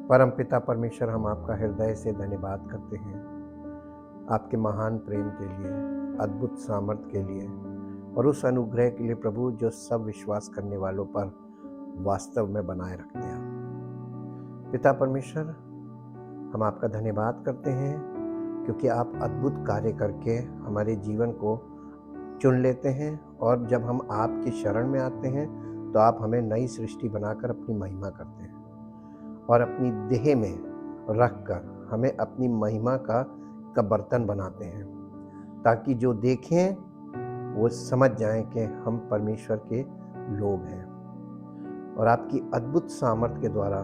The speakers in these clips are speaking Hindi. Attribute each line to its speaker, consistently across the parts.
Speaker 1: परमपिता परमेश्वर, हम आपका हृदय से धन्यवाद करते हैं आपके महान प्रेम के लिए, अद्भुत सामर्थ्य के लिए और उस अनुग्रह के लिए प्रभु जो सब विश्वास करने वालों पर वास्तव में बनाए रखते हैं। पिता परमेश्वर, हम आपका धन्यवाद करते हैं क्योंकि आप अद्भुत कार्य करके हमारे जीवन को चुन लेते हैं और जब हम आपकी शरण में आते हैं तो आप हमें नई सृष्टि बनाकर अपनी महिमा करते हैं और अपनी देह में रखकर हमें अपनी महिमा का बर्तन बनाते हैं, ताकि जो देखें वो समझ जाएं कि हम परमेश्वर के लोग हैं। और आपकी अद्भुत सामर्थ्य के द्वारा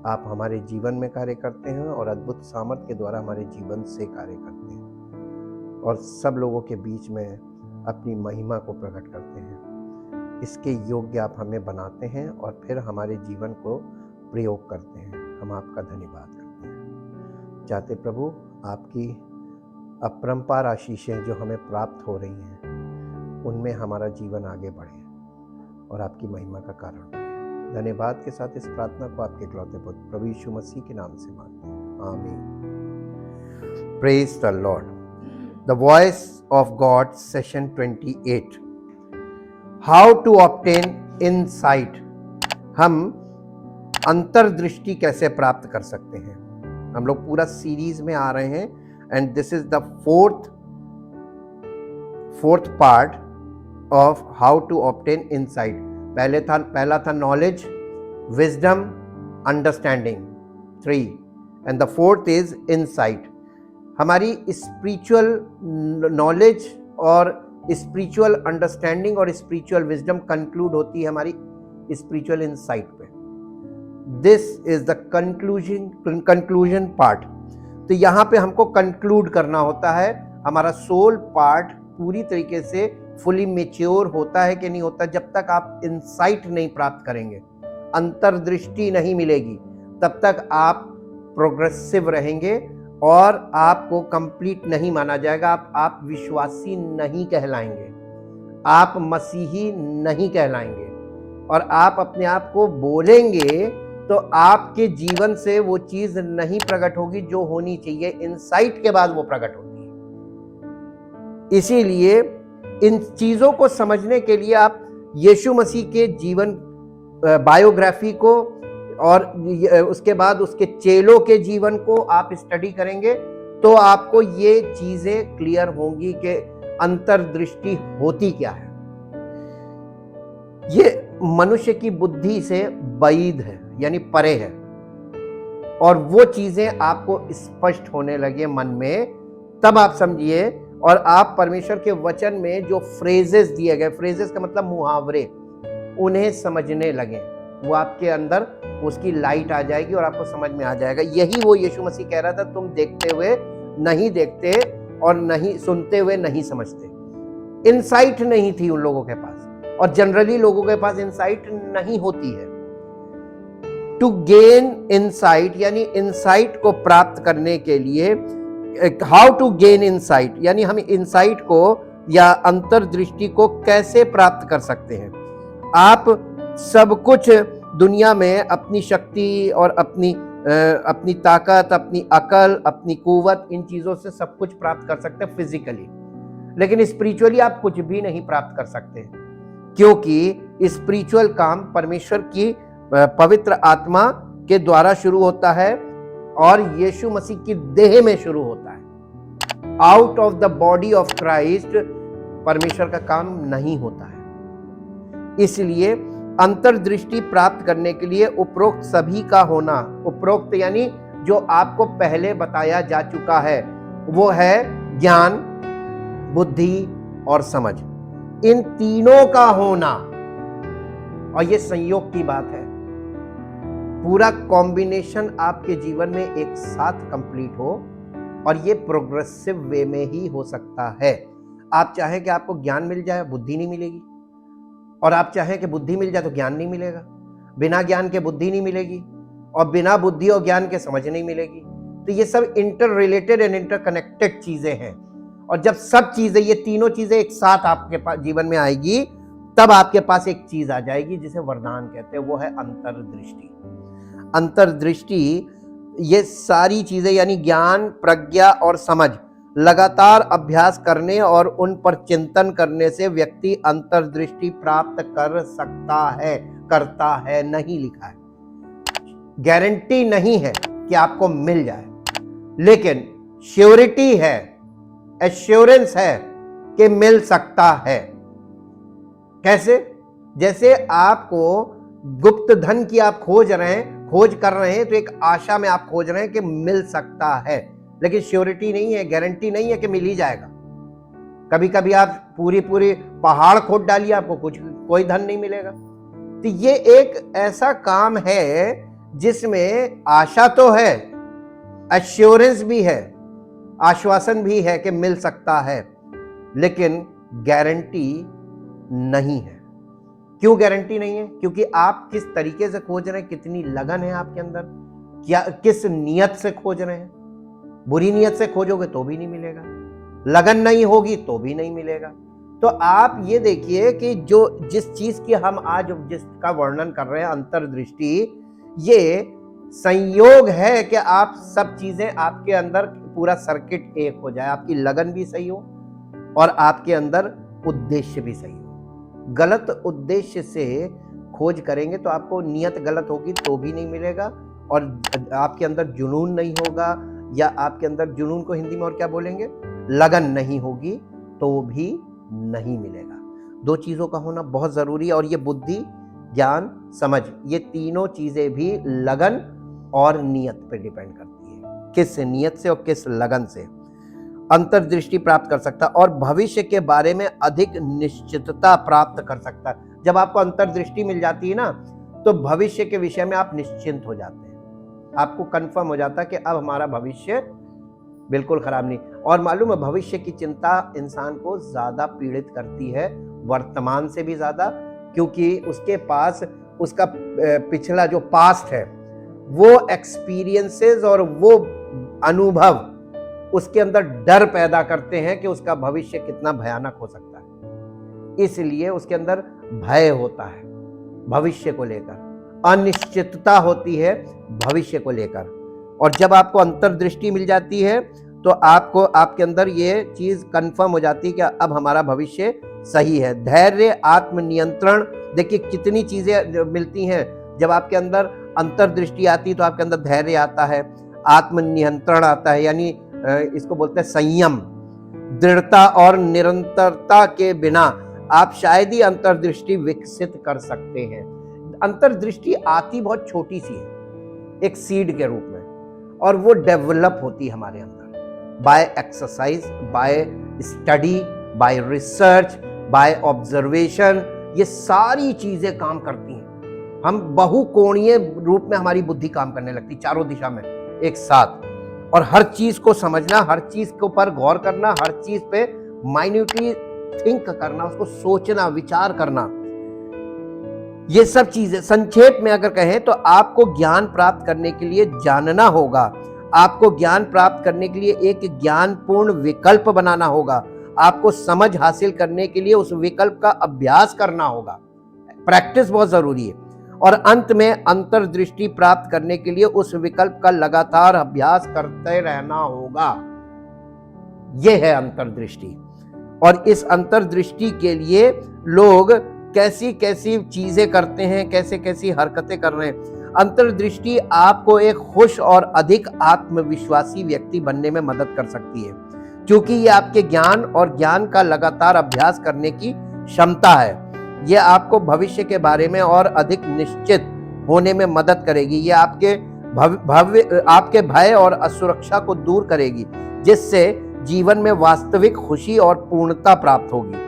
Speaker 1: आप हमारे जीवन में कार्य करते हैं और अद्भुत सामर्थ्य के द्वारा हमारे जीवन से कार्य करते हैं और सब लोगों के बीच में अपनी महिमा को प्रकट करते हैं। इसके योग्य आप हमें बनाते हैं और फिर हमारे जीवन को प्रयोग करते हैं। हम आपका धन्यवाद करते हैं। चाहते प्रभु आपकी अपरंपार आशीषें जो हमें प्राप्त हो रही हैं उनमें हमारा जीवन आगे बढ़े और आपकी महिमा का कारण बने। धन्यवाद के साथ इस प्रार्थना को आपके इकलौते पुत्र प्रभु यीशु मसीह के नाम से मांगते हैं, आमीन। Praise the Lord. The voice of God session 28, how to obtain insight. हम अंतर्दृष्टि कैसे प्राप्त कर सकते हैं। हम लोग पूरा सीरीज में आ रहे हैं and this is the fourth part of how to obtain insight. पहला था knowledge, wisdom, understanding 3 and the fourth is insight. हमारी स्पिरिचुअल नॉलेज और स्पिरिचुअल अंडरस्टैंडिंग और स्पिरिचुअल विजडम कंक्लूड होती है हमारी स्पिरिचुअल इनसाइट पे। This is the conclusion part. तो यहाँ पे हमको कंक्लूड करना होता है। हमारा सोल पार्ट पूरी तरीके से फुली मैच्योर होता है कि नहीं होता, जब तक आप इनसाइट नहीं प्राप्त करेंगे, अंतर्दृष्टि नहीं मिलेगी, तब तक आप प्रोग्रेसिव रहेंगे और आपको कंप्लीट नहीं माना जाएगा। आप विश्वासी नहीं कहलाएंगे, आप मसीही नहीं कहलाएंगे और आप अपने आप को बोलेंगे तो आपके जीवन से वो चीज नहीं प्रकट होगी जो होनी चाहिए। इनसाइट के बाद वो प्रकट होती है। इसीलिए इन चीजों को समझने के लिए आप यीशु मसीह के जीवन बायोग्राफी को और उसके बाद उसके चेलों के जीवन को आप स्टडी करेंगे तो आपको ये चीजें क्लियर होंगी कि अंतर्दृष्टि होती क्या है। ये मनुष्य की बुद्धि से बाइद है, यानी परे है, और वो चीजें आपको स्पष्ट होने लगे मन में, तब आप समझिए और आप परमेश्वर के वचन में जो फ्रेजेस दिए गए, फ्रेजेस का मतलब मुहावरे, उन्हें समझने लगे। वो आपके अंदर उसकी लाइट आ जाएगी और आपको समझ में आ जाएगा। यही वो यीशु मसीह कह रहा था, तुम देखते हुए नहीं देखते और नहीं सुनते हुए नहीं समझते। इनसाइट नहीं थी उन लोगों के पास, और जनरली लोगों के पास इनसाइट नहीं होती है। टू गेन इनसाइट यानी इनसाइट को प्राप्त करने के लिए, हाउ टू गेन इनसाइट यानी हम इनसाइट को या अंतर्दृष्टि को कैसे प्राप्त कर सकते हैं। आप सब कुछ दुनिया में अपनी शक्ति और अपनी ताकत, अपनी अकल, अपनी कुव्वत, इन चीजों से सब कुछ प्राप्त कर सकते हैं फिजिकली, लेकिन स्पिरिचुअली आप कुछ भी नहीं प्राप्त कर सकते, क्योंकि स्पिरिचुअल काम परमेश्वर की पवित्र आत्मा के द्वारा शुरू होता है और यीशु मसीह की देह में शुरू होता है। Out of the body of Christ परमेश्वर का काम नहीं होता है। इसलिए अंतर्दृष्टि प्राप्त करने के लिए उपरोक्त सभी का होना, उपरोक्त यानी जो आपको पहले बताया जा चुका है, वो है ज्ञान, बुद्धि और समझ। इन तीनों का होना, और ये संयोग की बात है, पूरा कॉम्बिनेशन आपके जीवन में एक साथ कंप्लीट हो, और ये प्रोग्रेसिव वे में ही हो सकता है। आप चाहें कि आपको ज्ञान मिल जाए, बुद्धि नहीं मिलेगी, और आप चाहें कि बुद्धि मिल जाए तो ज्ञान नहीं मिलेगा। बिना ज्ञान के बुद्धि नहीं मिलेगी और बिना बुद्धि और ज्ञान के समझ नहीं मिलेगी। तो ये सब इंटर रिलेटेड एंड इंटरकनेक्टेड चीजें हैं, और जब सब चीजें, ये तीनों चीजें एक साथ आपके पास जीवन में आएगी, तब आपके पास एक चीज आ जाएगी जिसे वरदान कहते हैं, वो है अंतर्दृष्टि। अंतर्दृष्टि, ये सारी चीजें यानी ज्ञान, प्रज्ञा और समझ लगातार अभ्यास करने और उन पर चिंतन करने से व्यक्ति अंतर्दृष्टि प्राप्त कर सकता है, करता है, नहीं लिखा है। गारंटी नहीं है कि आपको मिल जाए, लेकिन श्योरिटी है, एश्योरेंस है कि मिल सकता है। कैसे? जैसे आपको गुप्त धन की आप खोज कर रहे हैं, तो एक आशा में आप खोज रहे हैं कि मिल सकता है, लेकिन श्योरिटी नहीं है, गारंटी नहीं है कि मिल ही जाएगा। कभी कभी आप पूरी पहाड़ खोद डालिए, आपको कोई धन नहीं मिलेगा। तो ये एक ऐसा काम है जिसमें आशा तो है, एश्योरेंस भी है, आश्वासन भी है कि मिल सकता है, लेकिन गारंटी नहीं है। क्यों गारंटी नहीं है? क्योंकि आप किस तरीके से खोज रहे हैं, कितनी लगन है आपके अंदर, क्या किस नियत से खोज रहे हैं। बुरी नियत से खोजोगे तो भी नहीं मिलेगा, लगन नहीं होगी तो भी नहीं मिलेगा। तो आप ये देखिए कि जिस चीज की हम आज जिसका वर्णन कर रहे हैं, अंतर्दृष्टि, ये संयोग है कि आप सब चीजें आपके अंदर पूरा सर्किट एक हो जाए, आपकी लगन भी सही हो और आपके अंदर उद्देश्य भी सही हो। गलत उद्देश्य से खोज करेंगे तो आपको नियत गलत होगी तो भी नहीं मिलेगा, और आपके अंदर जुनून नहीं होगा, या आपके अंदर जुनून को हिंदी में और क्या बोलेंगे, लगन नहीं होगी तो भी नहीं मिलेगा। दो चीजों का होना बहुत जरूरी है, और ये बुद्धि, ज्ञान, समझ, ये तीनों चीजें भी लगन और नियत पे डिपेंड करती है, किस नियत से और किस लगन से अंतर्दृष्टि प्राप्त कर सकता और भविष्य के बारे में अधिक निश्चितता प्राप्त कर सकता है। जब आपको अंतर्दृष्टि मिल जाती है ना, तो भविष्य के विषय में आप निश्चिंत हो जाते हैं, आपको कंफर्म हो जाता है कि अब हमारा भविष्य बिल्कुल खराब नहीं। और मालूम है, भविष्य की चिंता इंसान को ज्यादा पीड़ित करती है वर्तमान से भी ज्यादा, क्योंकि उसके पास उसका पिछला जो पास्ट है, वो एक्सपीरियंसेस और वो अनुभव उसके अंदर डर पैदा करते हैं कि उसका भविष्य कितना भयानक हो सकता है। इसलिए उसके अंदर भय होता है भविष्य को लेकर, अनिश्चितता होती है भविष्य को लेकर। और जब आपको अंतर्दृष्टि मिल जाती है तो आपको आपके अंदर ये चीज कंफर्म हो जाती है कि अब हमारा भविष्य सही है। धैर्य, आत्मनियंत्रण, देखिए कितनी चीजें मिलती हैं जब आपके अंदर अंतर्दृष्टि आती है। तो आपके अंदर धैर्य आता है, आत्मनियंत्रण आता है, यानी इसको बोलते हैं संयम। दृढ़ता और निरंतरता के बिना आप शायद ही अंतर्दृष्टि विकसित कर सकते हैं। अंतर्दृष्टि आती बहुत छोटी सी है, एक सीड के रूप में, और वो डेवलप होती है हमारे अंदर by exercise, by study, by research, by observation. ये सारी चीजें काम करती हैं। हम बहुकोणीय रूप में हमारी बुद्धि काम करने लगती, चारों दिशा में एक साथ, और हर चीज को समझना, हर चीज के ऊपर गौर करना, हर चीज पे माइन्यूटली थिंक करना, उसको सोचना, विचार करना, ये सब चीजें संक्षेप में अगर कहें तो आपको ज्ञान प्राप्त करने के लिए जानना होगा, आपको ज्ञान प्राप्त करने के लिए एक ज्ञानपूर्ण विकल्प बनाना होगा, आपको समझ हासिल करने के लिए उस विकल्प का अभ्यास करना होगा, प्रैक्टिस बहुत जरूरी है, और अंत में अंतर्दृष्टि प्राप्त करने के लिए उस विकल्प का लगातार अभ्यास करते रहना होगा। यह है अंतर्दृष्टि। और इस अंतर्दृष्टि के लिए लोग कैसी कैसी चीजें करते हैं, कैसे कैसी हरकतें कर रहे हैं। अंतर्दृष्टि आपको एक खुश और अधिक आत्मविश्वासी व्यक्ति बनने में मदद कर सकती है, क्योंकि ये आपके ज्ञान और ज्ञान का लगातार अभ्यास करने की क्षमता है। ये आपको भविष्य के बारे में और अधिक निश्चित होने में मदद करेगी। ये आपके भय और असुरक्षा को दूर करेगी, जिससे जीवन में वास्तविक खुशी और पूर्णता प्राप्त होगी।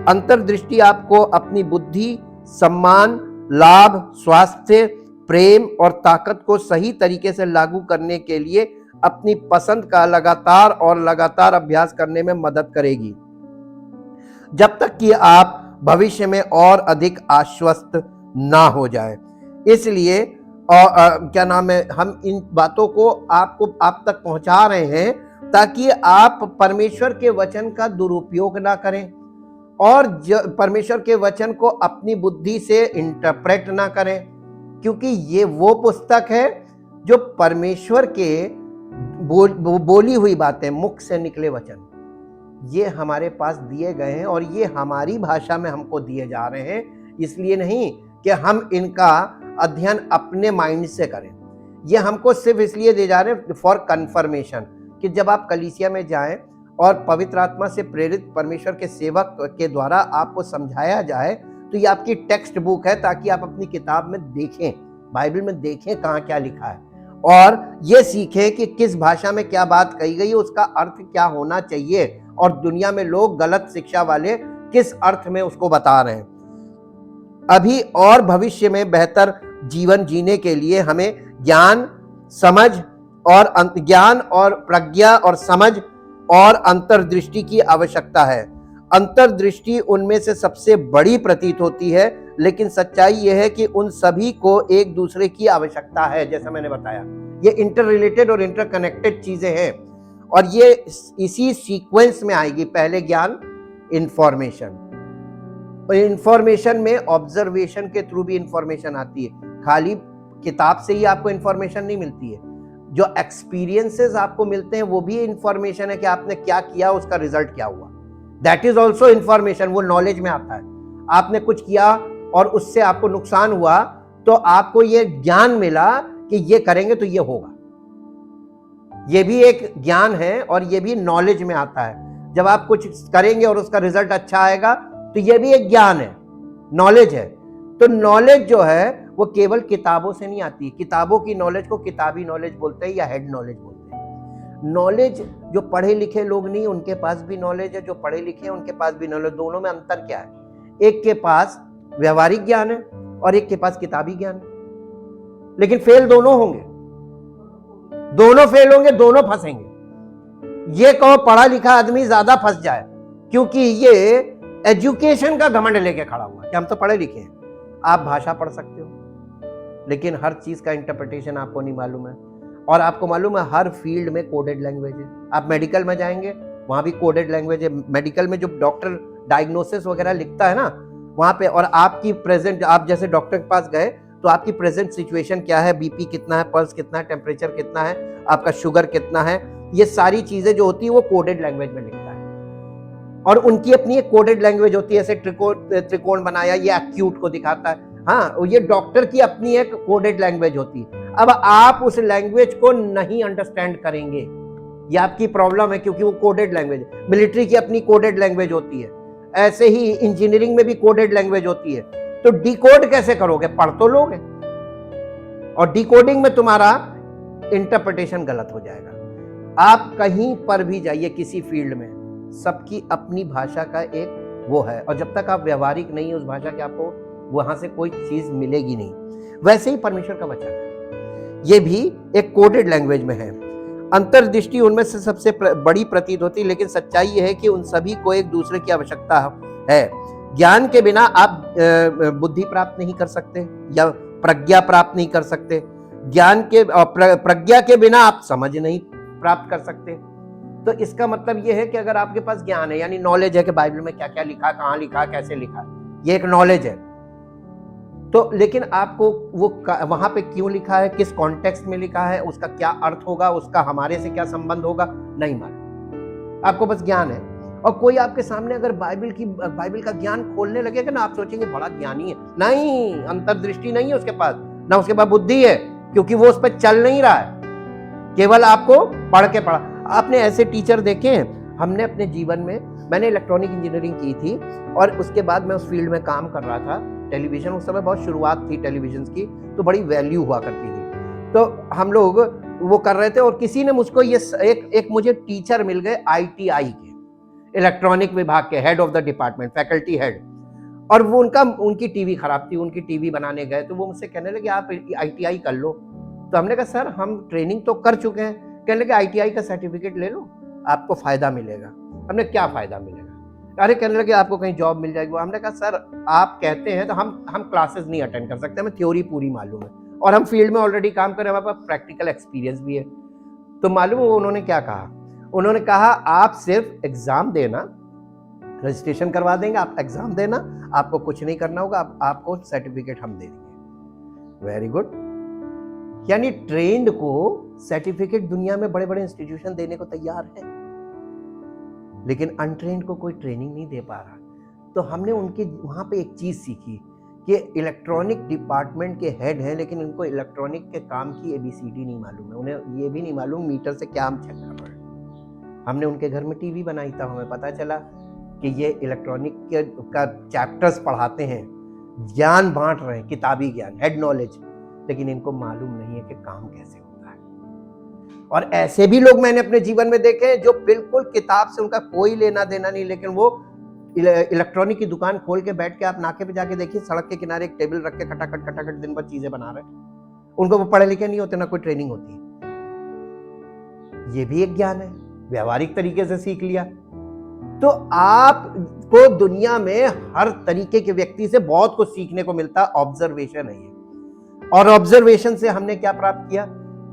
Speaker 1: अंतर्दृष्टि आपको अपनी बुद्धि, सम्मान, लाभ, स्वास्थ्य, प्रेम और ताकत को सही तरीके से लागू करने के लिए अपनी पसंद का लगातार अभ्यास करने में मदद करेगी, जब तक कि आप भविष्य में और अधिक आश्वस्त ना हो जाए। इसलिए क्या नाम है, हम इन बातों को आप तक पहुंचा रहे हैं ताकि आप परमेश्वर के वचन का दुरुपयोग ना करें और परमेश्वर के वचन को अपनी बुद्धि से इंटरप्रेट ना करें, क्योंकि ये वो पुस्तक है जो परमेश्वर के बोली हुई बातें, मुख से निकले वचन, ये हमारे पास दिए गए हैं और ये हमारी भाषा में हमको दिए जा रहे हैं। इसलिए नहीं कि हम इनका अध्ययन अपने माइंड से करें, ये हमको सिर्फ इसलिए दिए जा रहे हैं फॉर कंफर्मेशन, कि जब आप कलीसिया में जाएं और पवित्र आत्मा से प्रेरित परमेश्वर के सेवक के द्वारा आपको समझाया जाए, तो ये आपकी टेक्स्ट बुक है, ताकि आप अपनी किताब में देखें, बाइबल में देखें कहाँ क्या लिखा है, और ये सीखें कि किस भाषा में क्या बात कही गई है, उसका अर्थ क्या होना चाहिए, और दुनिया में लोग गलत शिक्षा वाले किस अर्थ में उसको बता रहे हैं। अभी और भविष्य में बेहतर जीवन जीने के लिए हमें ज्ञान, समझ और ज्ञान और प्रज्ञा और समझ और अंतर्दृष्टि की आवश्यकता है। अंतर्दृष्टि उनमें से सबसे बड़ी प्रतीत होती है, लेकिन सच्चाई यह है कि उन सभी को एक दूसरे की आवश्यकता है। जैसा मैंने बताया, ये इंटर रिलेटेड और इंटरकनेक्टेड चीजें हैं, और ये इसी सीक्वेंस में आएगी। पहले ज्ञान, इंफॉर्मेशन, और इंफॉर्मेशन में ऑब्जर्वेशन के थ्रू भी इंफॉर्मेशन आती है। खाली किताब से ही आपको इंफॉर्मेशन नहीं मिलती है, जो एक्सपीरियंसेस आपको मिलते हैं वो भी इंफॉर्मेशन है कि आपने क्या किया, उसका रिजल्ट क्या हुआ। दैट इज ऑल्सो इंफॉर्मेशन, वो नॉलेज में आता है। आपने कुछ किया और उससे आपको नुकसान हुआ, तो आपको ये ज्ञान मिला कि ये करेंगे तो ये होगा। ये भी एक ज्ञान है और ये भी नॉलेज में आता है। जब आप कुछ करेंगे और उसका रिजल्ट अच्छा आएगा, तो ये भी एक ज्ञान है, नॉलेज है। तो नॉलेज जो है वो केवल किताबों से नहीं आती। किताबों की नॉलेज को किताबी नॉलेज बोलते हैं या हेड नॉलेज बोलते हैं। नॉलेज जो पढ़े लिखे लोग नहीं, उनके पास भी नॉलेज है, जो पढ़े लिखे हैं उनके पास भी नॉलेज। दोनों में अंतर क्या है? एक के पास व्यवहारिक ज्ञान है और एक के पास किताबी ज्ञान है, लेकिन फेल दोनों होंगे, दोनों फेल होंगे, दोनों फंसेंगे। ये कहो पढ़ा लिखा आदमी ज्यादा फंस जाए, क्योंकि ये एजुकेशन का घमंड लेके खड़ा हुआ कि हम तो पढ़े लिखे हैं। आप भाषा पढ़ सकते हो, लेकिन हर चीज का इंटरप्रिटेशन आपको नहीं मालूम है। और आपको मालूम है हर फील्ड में कोडेड लैंग्वेज है। आप मेडिकल में जाएंगे, वहां भी कोडेड लैंग्वेज है। मेडिकल में जो डॉक्टर डायग्नोसिस वगैरह लिखता है ना, वहां पे, और आपकी प्रेजेंट, आप जैसे डॉक्टर के पास गए तो आपकी प्रेजेंट सिचुएशन क्या है, बीपी कितना है, पल्स कितना है, टेम्परेचर कितना है, आपका शुगर कितना है, ये सारी चीजें जो होती है वो कोडेड लैंग्वेज में लिखता है। और उनकी अपनी एक कोडेड लैंग्वेज होती है, जैसे त्रिकोण बनाया, ये एक्यूट को दिखाता है। हाँ, ये डॉक्टर की अपनी एक कोडेड लैंग्वेज होती है। अब आप उस लैंग्वेज को नहीं अंडरस्टैंड करेंगे, ये आपकी प्रॉब्लम है, क्योंकि वो कोडेड लैंग्वेज है। मिलिट्री की अपनी कोडेड लैंग्वेज होती है, ऐसे ही इंजीनियरिंग में भी कोडेड लैंग्वेज होती है। तो डिकोड कैसे करोगे? पढ़ तो लोगे, और डिकोडिंग में तुम्हारा इंटरप्रिटेशन गलत हो जाएगा। आप कहीं पर भी जाइए, किसी फील्ड में, सबकी अपनी भाषा का एक वो है, और जब तक आप व्यवहारिक नहीं है उस भाषा के, आपको वहां से कोई चीज मिलेगी नहीं। वैसे ही परमेश्वर का वचन है, ये भी एक कोडेड लैंग्वेज में है। अंतर्दृष्टि उनमें से सबसे बड़ी प्रतीत होती है, लेकिन सच्चाई यह है कि उन सभी को एक दूसरे की आवश्यकता है। ज्ञान के बिना आप बुद्धि प्राप्त नहीं कर सकते या प्रज्ञा प्राप्त नहीं कर सकते। ज्ञान के प्रज्ञा के बिना आप समझ नहीं प्राप्त कर सकते। तो इसका मतलब यह है कि अगर आपके पास ज्ञान है, यानी नॉलेज है कि बाइबल में क्या क्या लिखा, कहाँ लिखा, कैसे लिखा, ये एक नॉलेज है, तो लेकिन आपको वो वहां पे क्यों लिखा है, किस कॉन्टेक्स्ट में लिखा है, उसका क्या अर्थ होगा, उसका हमारे से क्या संबंध होगा, नहीं मालूम। आपको बस ज्ञान है। और कोई आपके सामने अगर बाइबल का ज्ञान खोलने लगेगा ना, आप सोचेंगे बड़ा ज्ञानी है। नहीं, अंतर्दृष्टि नहीं है उसके पास, ना उसके पास बुद्धि है, क्योंकि वो उस पर चल नहीं रहा है, केवल आपको पढ़ के पढ़ा। आपने ऐसे टीचर देखे हैं? हमने अपने जीवन में, मैंने इलेक्ट्रॉनिक इंजीनियरिंग की थी और उसके बाद मैं उस फील्ड में काम कर रहा था। टेलीविजन, उस समय बहुत शुरुआत थी टेलीविजन की, तो बड़ी वैल्यू हुआ करती थी। तो हम लोग वो कर रहे थे, और किसी ने मुझको ये एक मुझे टीचर मिल गए ITI के, इलेक्ट्रॉनिक विभाग के head of the department, faculty head. और वो उनकी टीवी खराब थी, उनकी टीवी बनाने गए, तो वो मुझसे कहने लगे आप ITI कर लो। तो हमने कहा सर हम ट्रेनिंग तो कर चुके हैं। कहने लगे ITI का सर्टिफिकेट ले लो, आपको फायदा मिलेगा। हमने क्या फायदा मिलेगा? अरे कहने लगे आपको कहीं जॉब मिल जाएगी। हमने कहा सर आप कहते हैं तो हम क्लासेस नहीं अटेंड कर सकते, हमें थ्योरी पूरी मालूम है और हम फील्ड में ऑलरेडी काम कर रहे हैं, हमारे पास प्रैक्टिकल एक्सपीरियंस भी है। तो मालूम है उन्होंने क्या कहा? उन्होंने कहा आप सिर्फ एग्जाम देना, रजिस्ट्रेशन करवा देंगे, आप एग्जाम देना, आपको कुछ नहीं करना होगा, आपको सर्टिफिकेट हम दे देंगे। Very good. यानी ट्रेंड को सर्टिफिकेट दुनिया में बड़े बड़े इंस्टीट्यूशन देने को तैयार है, लेकिन अनट्रेंड को कोई ट्रेनिंग नहीं दे पा रहा। तो हमने उनके वहां पे एक चीज सीखी कि इलेक्ट्रॉनिक डिपार्टमेंट के हेड हैं, लेकिन इनको इलेक्ट्रॉनिक के काम की ABCD नहीं मालूम है। उन्हें ये भी नहीं मालूम मीटर से क्या हम चेक कर रहे हैं। हमने उनके घर में टीवी बनाई था, हमें पता चला कि ये इलेक्ट्रॉनिक का चैप्टर्स पढ़ाते हैं, ज्ञान बांट रहे हैं, किताबी ज्ञान, हेड नॉलेज, लेकिन इनको मालूम नहीं है कि काम कैसे होता है। और ऐसे भी लोग मैंने अपने जीवन में देखे हैं जो बिल्कुल किताब से उनका कोई लेना देना नहीं, लेकिन वो इलेक्ट्रॉनिक की दुकान खोल के बैठ के, आप नाके पे जाके देखिए, सड़क के किनारे एक टेबल रख के खटाखट दिन भर चीजें बना रहे हैं। उनको वो पढ़े लिखे नहीं होते, ना कोई ट्रेनिंग होती है। ये भी एक ज्ञान है, व्यवहारिक तरीके से सीख लिया। तो आपको दुनिया में हर तरीके के व्यक्ति से बहुत कुछ सीखने को मिलता है। ऑब्जर्वेशन है ये। और ऑब्जर्वेशन से हमने क्या प्राप्त किया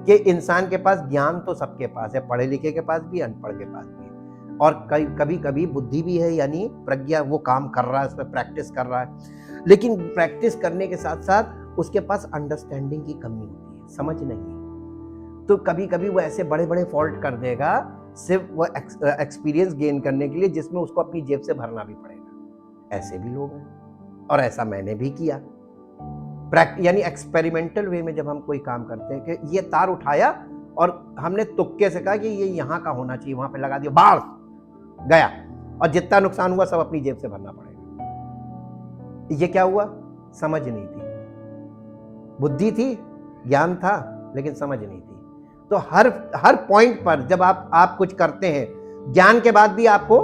Speaker 1: कि इंसान के पास ज्ञान तो सबके पास है, पढ़े लिखे के पास भी, अनपढ़ के पास भी, और कभी कभी बुद्धि भी है, यानी प्रज्ञा, वो काम कर रहा है, उसमें प्रैक्टिस कर रहा है। लेकिन प्रैक्टिस करने के साथ साथ उसके पास अंडरस्टैंडिंग की कमी होती है, समझ नहीं है। तो कभी कभी वो ऐसे बड़े बड़े फॉल्ट कर देगा सिर्फ वो एक्सपीरियंस गेन करने के लिए, जिसमें उसको अपनी जेब से भरना भी पड़ेगा। ऐसे भी लोग हैं, और ऐसा मैंने भी किया। यानी एक्सपेरिमेंटल वे में जब हम कोई काम करते हैं कि ये तार उठाया और हमने तुक्के से कहा कि ये यहाँ का होना चाहिए, वहां पे लगा दिया, बाहर गया, और जितना नुकसान हुआ सब अपनी जेब से भरना पड़ेगा। ये क्या हुआ? समझ नहीं थी। बुद्धि थी, ज्ञान था, लेकिन समझ नहीं थी। तो हर पॉइंट पर जब आप कुछ करते हैं, ज्ञान के बाद भी आपको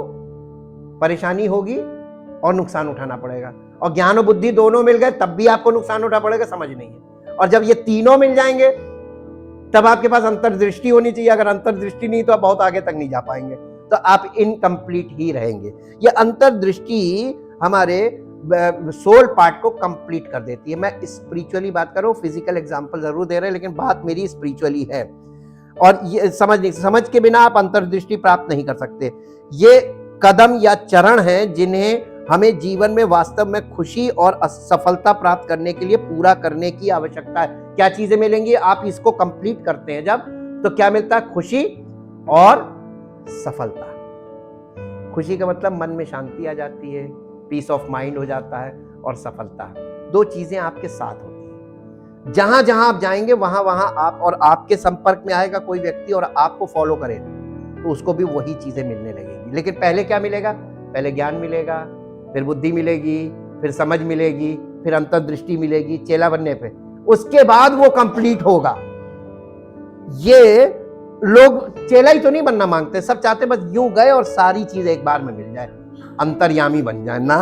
Speaker 1: परेशानी होगी और नुकसान उठाना पड़ेगा, और ज्ञान और बुद्धि दोनों मिल गए तब भी आपको नुकसान उठाना पड़ेगा, समझ नहीं है। और जब ये तीनों मिल जाएंगे तब आपके पास अंतर्दृष्टि होनी चाहिए। अगर अंतर्दृष्टि नहीं तो आप बहुत आगे तक नहीं जा पाएंगे, तो आप इनकम्प्लीट ही रहेंगे। ये अंतर्दृष्टि हमारे सोल पार्ट को कंप्लीट कर देती है। मैं स्पिरिचुअली बात कर रहा हूँ, फिजिकल एग्जांपल जरूर दे रहे हैं, लेकिन बात मेरी स्पिरिचुअली है। और ये समझ के बिना आप अंतर्दृष्टि प्राप्त नहीं कर सकते। ये कदम या चरण हैं जिन्हें हमें जीवन में वास्तव में खुशी और सफलता प्राप्त करने के लिए पूरा करने की आवश्यकता है। क्या चीजें मिलेंगी? आप इसको कंप्लीट करते हैं जब, तो क्या मिलता है? खुशी और सफलता। खुशी का मतलब मन में शांति आ जाती है, पीस ऑफ माइंड हो जाता है, और सफलता, दो चीजें आपके साथ होती हैं। जहां जहां आप जाएंगे वहां वहां आप और आपके संपर्क में आएगा कोई व्यक्ति और आपको फॉलो करे, तो उसको भी वही चीजें मिलने लगेंगी। लेकिन पहले क्या मिलेगा? पहले ज्ञान मिलेगा, फिर बुद्धि मिलेगी, फिर समझ मिलेगी, फिर अंतर्दृष्टि मिलेगी चेला बनने पे, उसके बाद वो कंप्लीट होगा। ये लोग चेला ही तो नहीं बनना मांगते, सब चाहते बस यूं गए और सारी चीज एक बार में मिल जाए, अंतर्यामी बन जाए ना।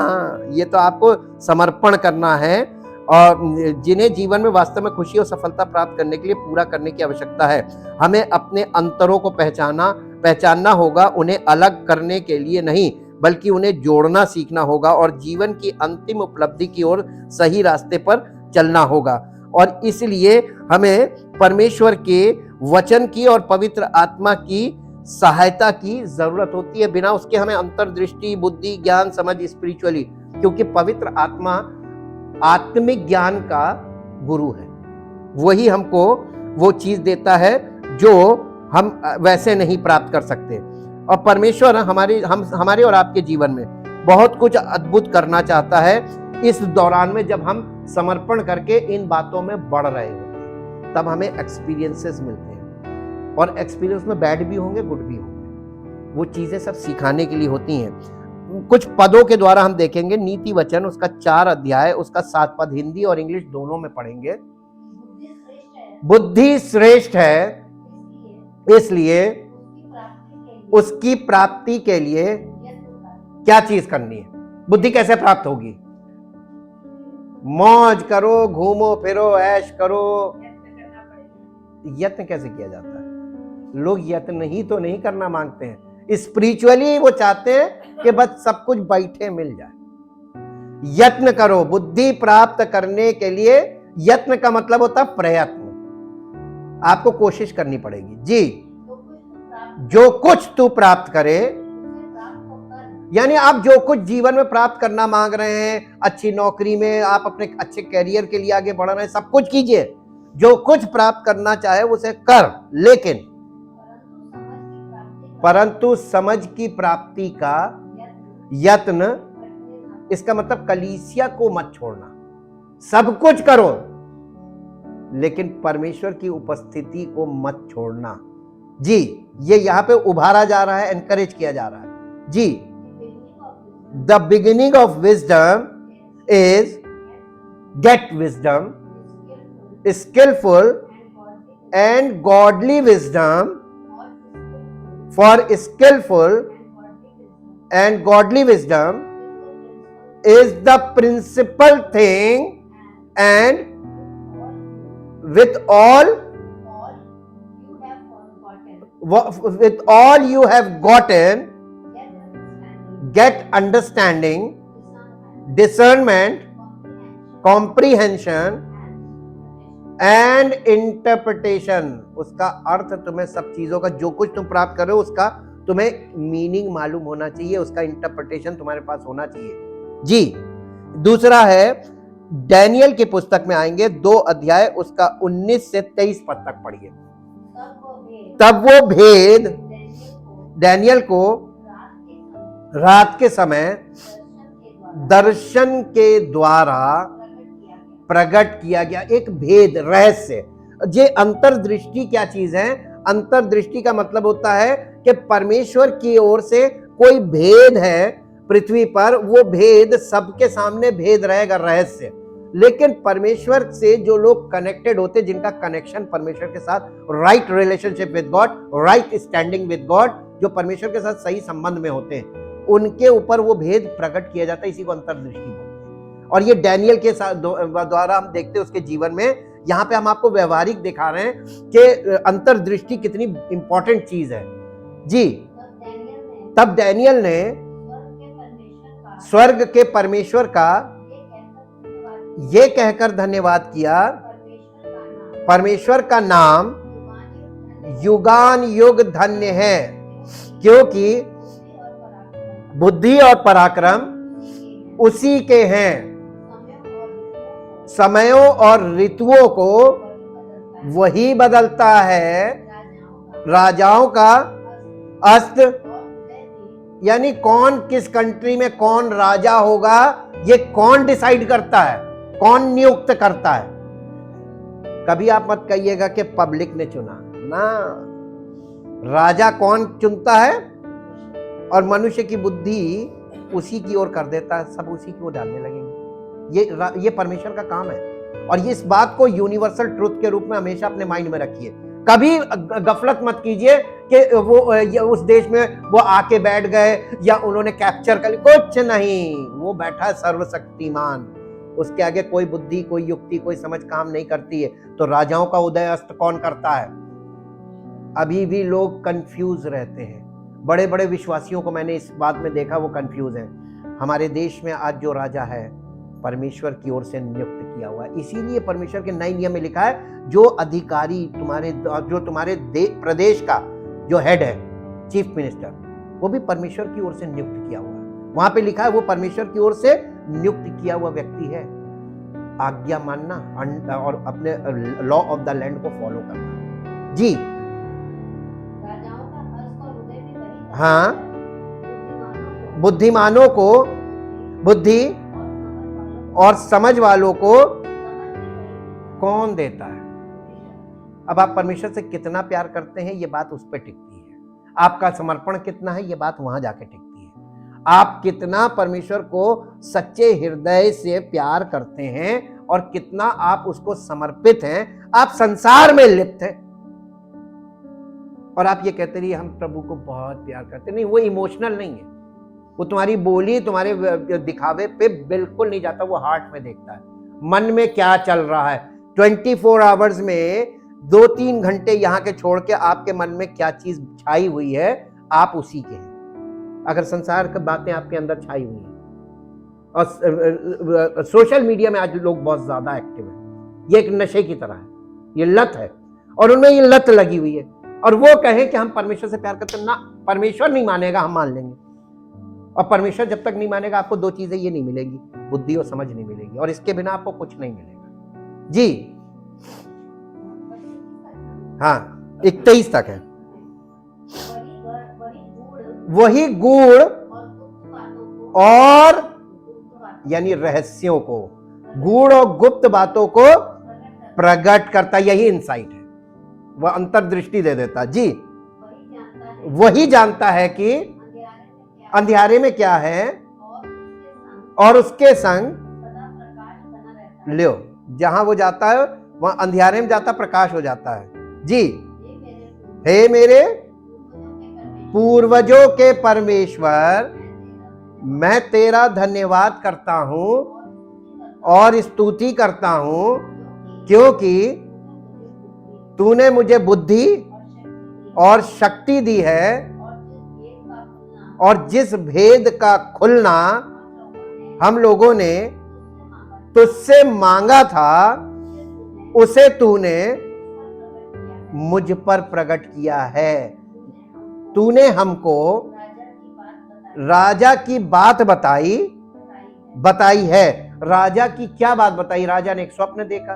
Speaker 1: ये तो आपको समर्पण करना है, और जिन्हें जीवन में वास्तव में खुशी और सफलता प्राप्त करने के लिए पूरा करने की आवश्यकता है। हमें अपने अंतरों को पहचानना होगा, उन्हें अलग करने के लिए नहीं, बल्कि उन्हें जोड़ना सीखना होगा, और जीवन की अंतिम उपलब्धि की ओर सही रास्ते पर चलना होगा। और इसलिए हमें परमेश्वर के वचन की और पवित्र आत्मा की सहायता की जरूरत होती है। बिना उसके हमें अंतर्दृष्टि, बुद्धि, ज्ञान, समझ, स्पिरिचुअली, क्योंकि पवित्र आत्मा आत्मिक ज्ञान का गुरु है। वही हमको वो चीज देता है जो हम वैसे नहीं प्राप्त कर सकते। और परमेश्वर हमारे और आपके जीवन में बहुत कुछ अद्भुत करना चाहता है इस दौरान में, जब हम समर्पण करके इन बातों में बढ़ रहे होते हैं। तब हमें एक्सपीरियंसेस मिलते हैं, और एक्सपीरियंस में बैड भी होंगे, गुड भी होंगे। वो चीजें सब सिखाने के लिए होती हैं। कुछ पदों के द्वारा हम देखेंगे। नीति वचन, उसका 4 अध्याय, उसका 7 पद, हिंदी और इंग्लिश दोनों में पढ़ेंगे। बुद्धि श्रेष्ठ है, इसलिए उसकी प्राप्ति के लिए क्या चीज करनी है? बुद्धि कैसे प्राप्त होगी? मौज करो, घूमो फिरो, ऐश करो। यत्न कैसे किया जाता है? लोग यत्न ही तो नहीं करना मांगते हैं। स्पिरिचुअली वो चाहते हैं कि बस सब कुछ बैठे मिल जाए। यत्न करो, बुद्धि प्राप्त करने के लिए यत्न का मतलब होता है प्रयत्न। आपको कोशिश करनी पड़ेगी जी। जो कुछ तू प्राप्त करे यानी आप जो कुछ जीवन में प्राप्त करना मांग रहे हैं, अच्छी नौकरी में, आप अपने अच्छे कैरियर के लिए आगे बढ़ रहे हैं, सब कुछ कीजिए, जो कुछ प्राप्त करना चाहे उसे कर, लेकिन परंतु समझ की प्राप्ति का यत्न, इसका मतलब कलीसिया को मत छोड़ना, सब कुछ करो लेकिन परमेश्वर की उपस्थिति को मत छोड़ना। जी, ये यहां पे उभारा जा रहा है, एनकरेज किया जा रहा है। जी, the beginning of wisdom is get wisdom, skillful and godly wisdom, for skillful and godly wisdom is the principal thing, and with all you have gotten, get understanding, discernment, comprehension and interpretation। उसका अर्थ, तुम्हें सब चीजों का, जो कुछ तुम प्राप्त कर रहे हो उसका तुम्हें मीनिंग मालूम होना चाहिए, उसका इंटरप्रिटेशन तुम्हारे पास होना चाहिए। जी, दूसरा है डैनियल की पुस्तक में आएंगे, 2 अध्याय उसका 19 से 23 पद तक पढ़िए। तब वो भेद डैनियल को रात के समय दर्शन के द्वारा प्रकट किया गया। एक भेद, रहस्य। ये अंतर्दृष्टि क्या चीज है? अंतर्दृष्टि का मतलब होता है कि परमेश्वर की ओर से कोई भेद है पृथ्वी पर, वो भेद सबके सामने भेद रहेगा, रहस्य। लेकिन परमेश्वर से जो लोग कनेक्टेड होते, जिनका कनेक्शन परमेश्वर के साथ, right relationship with God, right standing with God, जो परमेश्वर के साथ सही संबंध में होते हैं, उनके ऊपर वो भेद प्रकट किया जाता है। इसी को अंतर्दृष्टि बोलते हैं। और ये डैनियल के साथ द्वारा हम देखते हैं उसके जीवन में। यहाँ पे हम आपको व्यवहारिक दिखा रहे हैं कि अंतर्दृष्टि कितनी इंपॉर्टेंट चीज है। जी, तब डैनियल ने स्वर्ग के परमेश्वर का ये कहकर धन्यवाद किया, परमेश्वर का नाम युगान युग धन्य है, क्योंकि बुद्धि और पराक्रम उसी के हैं, समयों और ऋतुओं को वही बदलता है, राजाओं का अस्त। यानी कौन किस कंट्री में कौन राजा होगा, ये कौन डिसाइड करता है, कौन नियुक्त करता है? कभी आप मत कहिएगा कि पब्लिक ने चुना ना। राजा कौन चुनता है? और मनुष्य की बुद्धि उसी की ओर कर देता है, सब उसी की ओर डालने लगेंगे। ये परमेश्वर का काम है। और ये इस बात को यूनिवर्सल ट्रुथ के रूप में हमेशा अपने माइंड में रखिए। कभी गफलत मत कीजिए कि वो उस देश में वो आके बैठ गए या उन्होंने कैप्चर कर, कुछ नहीं। वो बैठा सर्वशक्तिमान, उसके आगे कोई बुद्धि, कोई युक्ति, कोई समझ काम नहीं करती है। तो राजाओं का उदय अस्त कौन करता है? अभी भी लोग कंफ्यूज रहते हैं। बड़े बड़े विश्वासियों को मैंने इस बात में देखा, वो कंफ्यूज है। हमारे देश में आज जो राजा है परमेश्वर की ओर से नियुक्त किया हुआ है। इसीलिए परमेश्वर के नए नियम में लिखा है, जो अधिकारी तुम्हारे प्रदेश का जो हेड है, चीफ मिनिस्टर, वो भी परमेश्वर की ओर से नियुक्त किया हुआ है। वहां पे लिखा है वो परमेश्वर की ओर से नियुक्त किया हुआ व्यक्ति है। आज्ञा मानना और अपने लॉ ऑफ द लैंड को फॉलो करना। जी, हाँ, बुद्धिमानों को बुद्धि और समझ वालों को कौन देता है? अब आप परमेश्वर से कितना प्यार करते हैं, ये बात उस पर टिकती है। आपका समर्पण कितना है, ये बात वहां जाके टिकती है। आप कितना परमेश्वर को सच्चे हृदय से प्यार करते हैं और कितना आप उसको समर्पित हैं। आप संसार में लिप्त हैं और आप ये कहते रहिए हम प्रभु को बहुत प्यार करते। नहीं, वो इमोशनल नहीं है। वो तुम्हारी बोली, तुम्हारे दिखावे पे बिल्कुल नहीं जाता। वो हार्ट में देखता है, मन में क्या चल रहा है। 24 आवर्स में 2-3 घंटे यहाँ के छोड़ के आपके मन में क्या चीज छाई हुई है, आप उसी के हैं। अगर संसार की बातें आपके अंदर छाई हुई हैं, और सोशल मीडिया में आज लोग बहुत ज्यादा एक्टिव हैं, ये एक नशे की तरह है, ये लत है, और उनमें ये लत लगी हुई है। और वो कहे कि हम परमेश्वर से प्यार करते हैं ना, परमेश्वर नहीं मानेगा, हम मान लेंगे। और परमेश्वर जब तक नहीं मानेगा आपको दो चीजें ये नहीं मिलेंगी, बुद्धि और समझ नहीं मिलेगी, और इसके बिना आपको कुछ नहीं मिलेगा। जी हाँ, 21 तक है। वही गूढ़ और यानी रहस्यों को, गूढ़ और गुप्त बातों को प्रकट करता, यही इंसाइट है, वह अंतर्दृष्टि दे देता। जी, वही जानता है कि अंधियारे में क्या है और उसके संग लो, जहां वो जाता है वहां अंधियारे में जाता, प्रकाश हो जाता है। जी, हे मेरे पूर्वजों के परमेश्वर, मैं तेरा धन्यवाद करता हूं और स्तुति करता हूं, क्योंकि तूने मुझे बुद्धि और शक्ति दी है, और जिस भेद का खुलना हम लोगों ने तुझसे मांगा था, उसे तूने मुझ पर प्रकट किया है। तूने हमको राजा की बात बताई है। राजा की क्या बात बताई? राजा ने एक स्वप्न देखा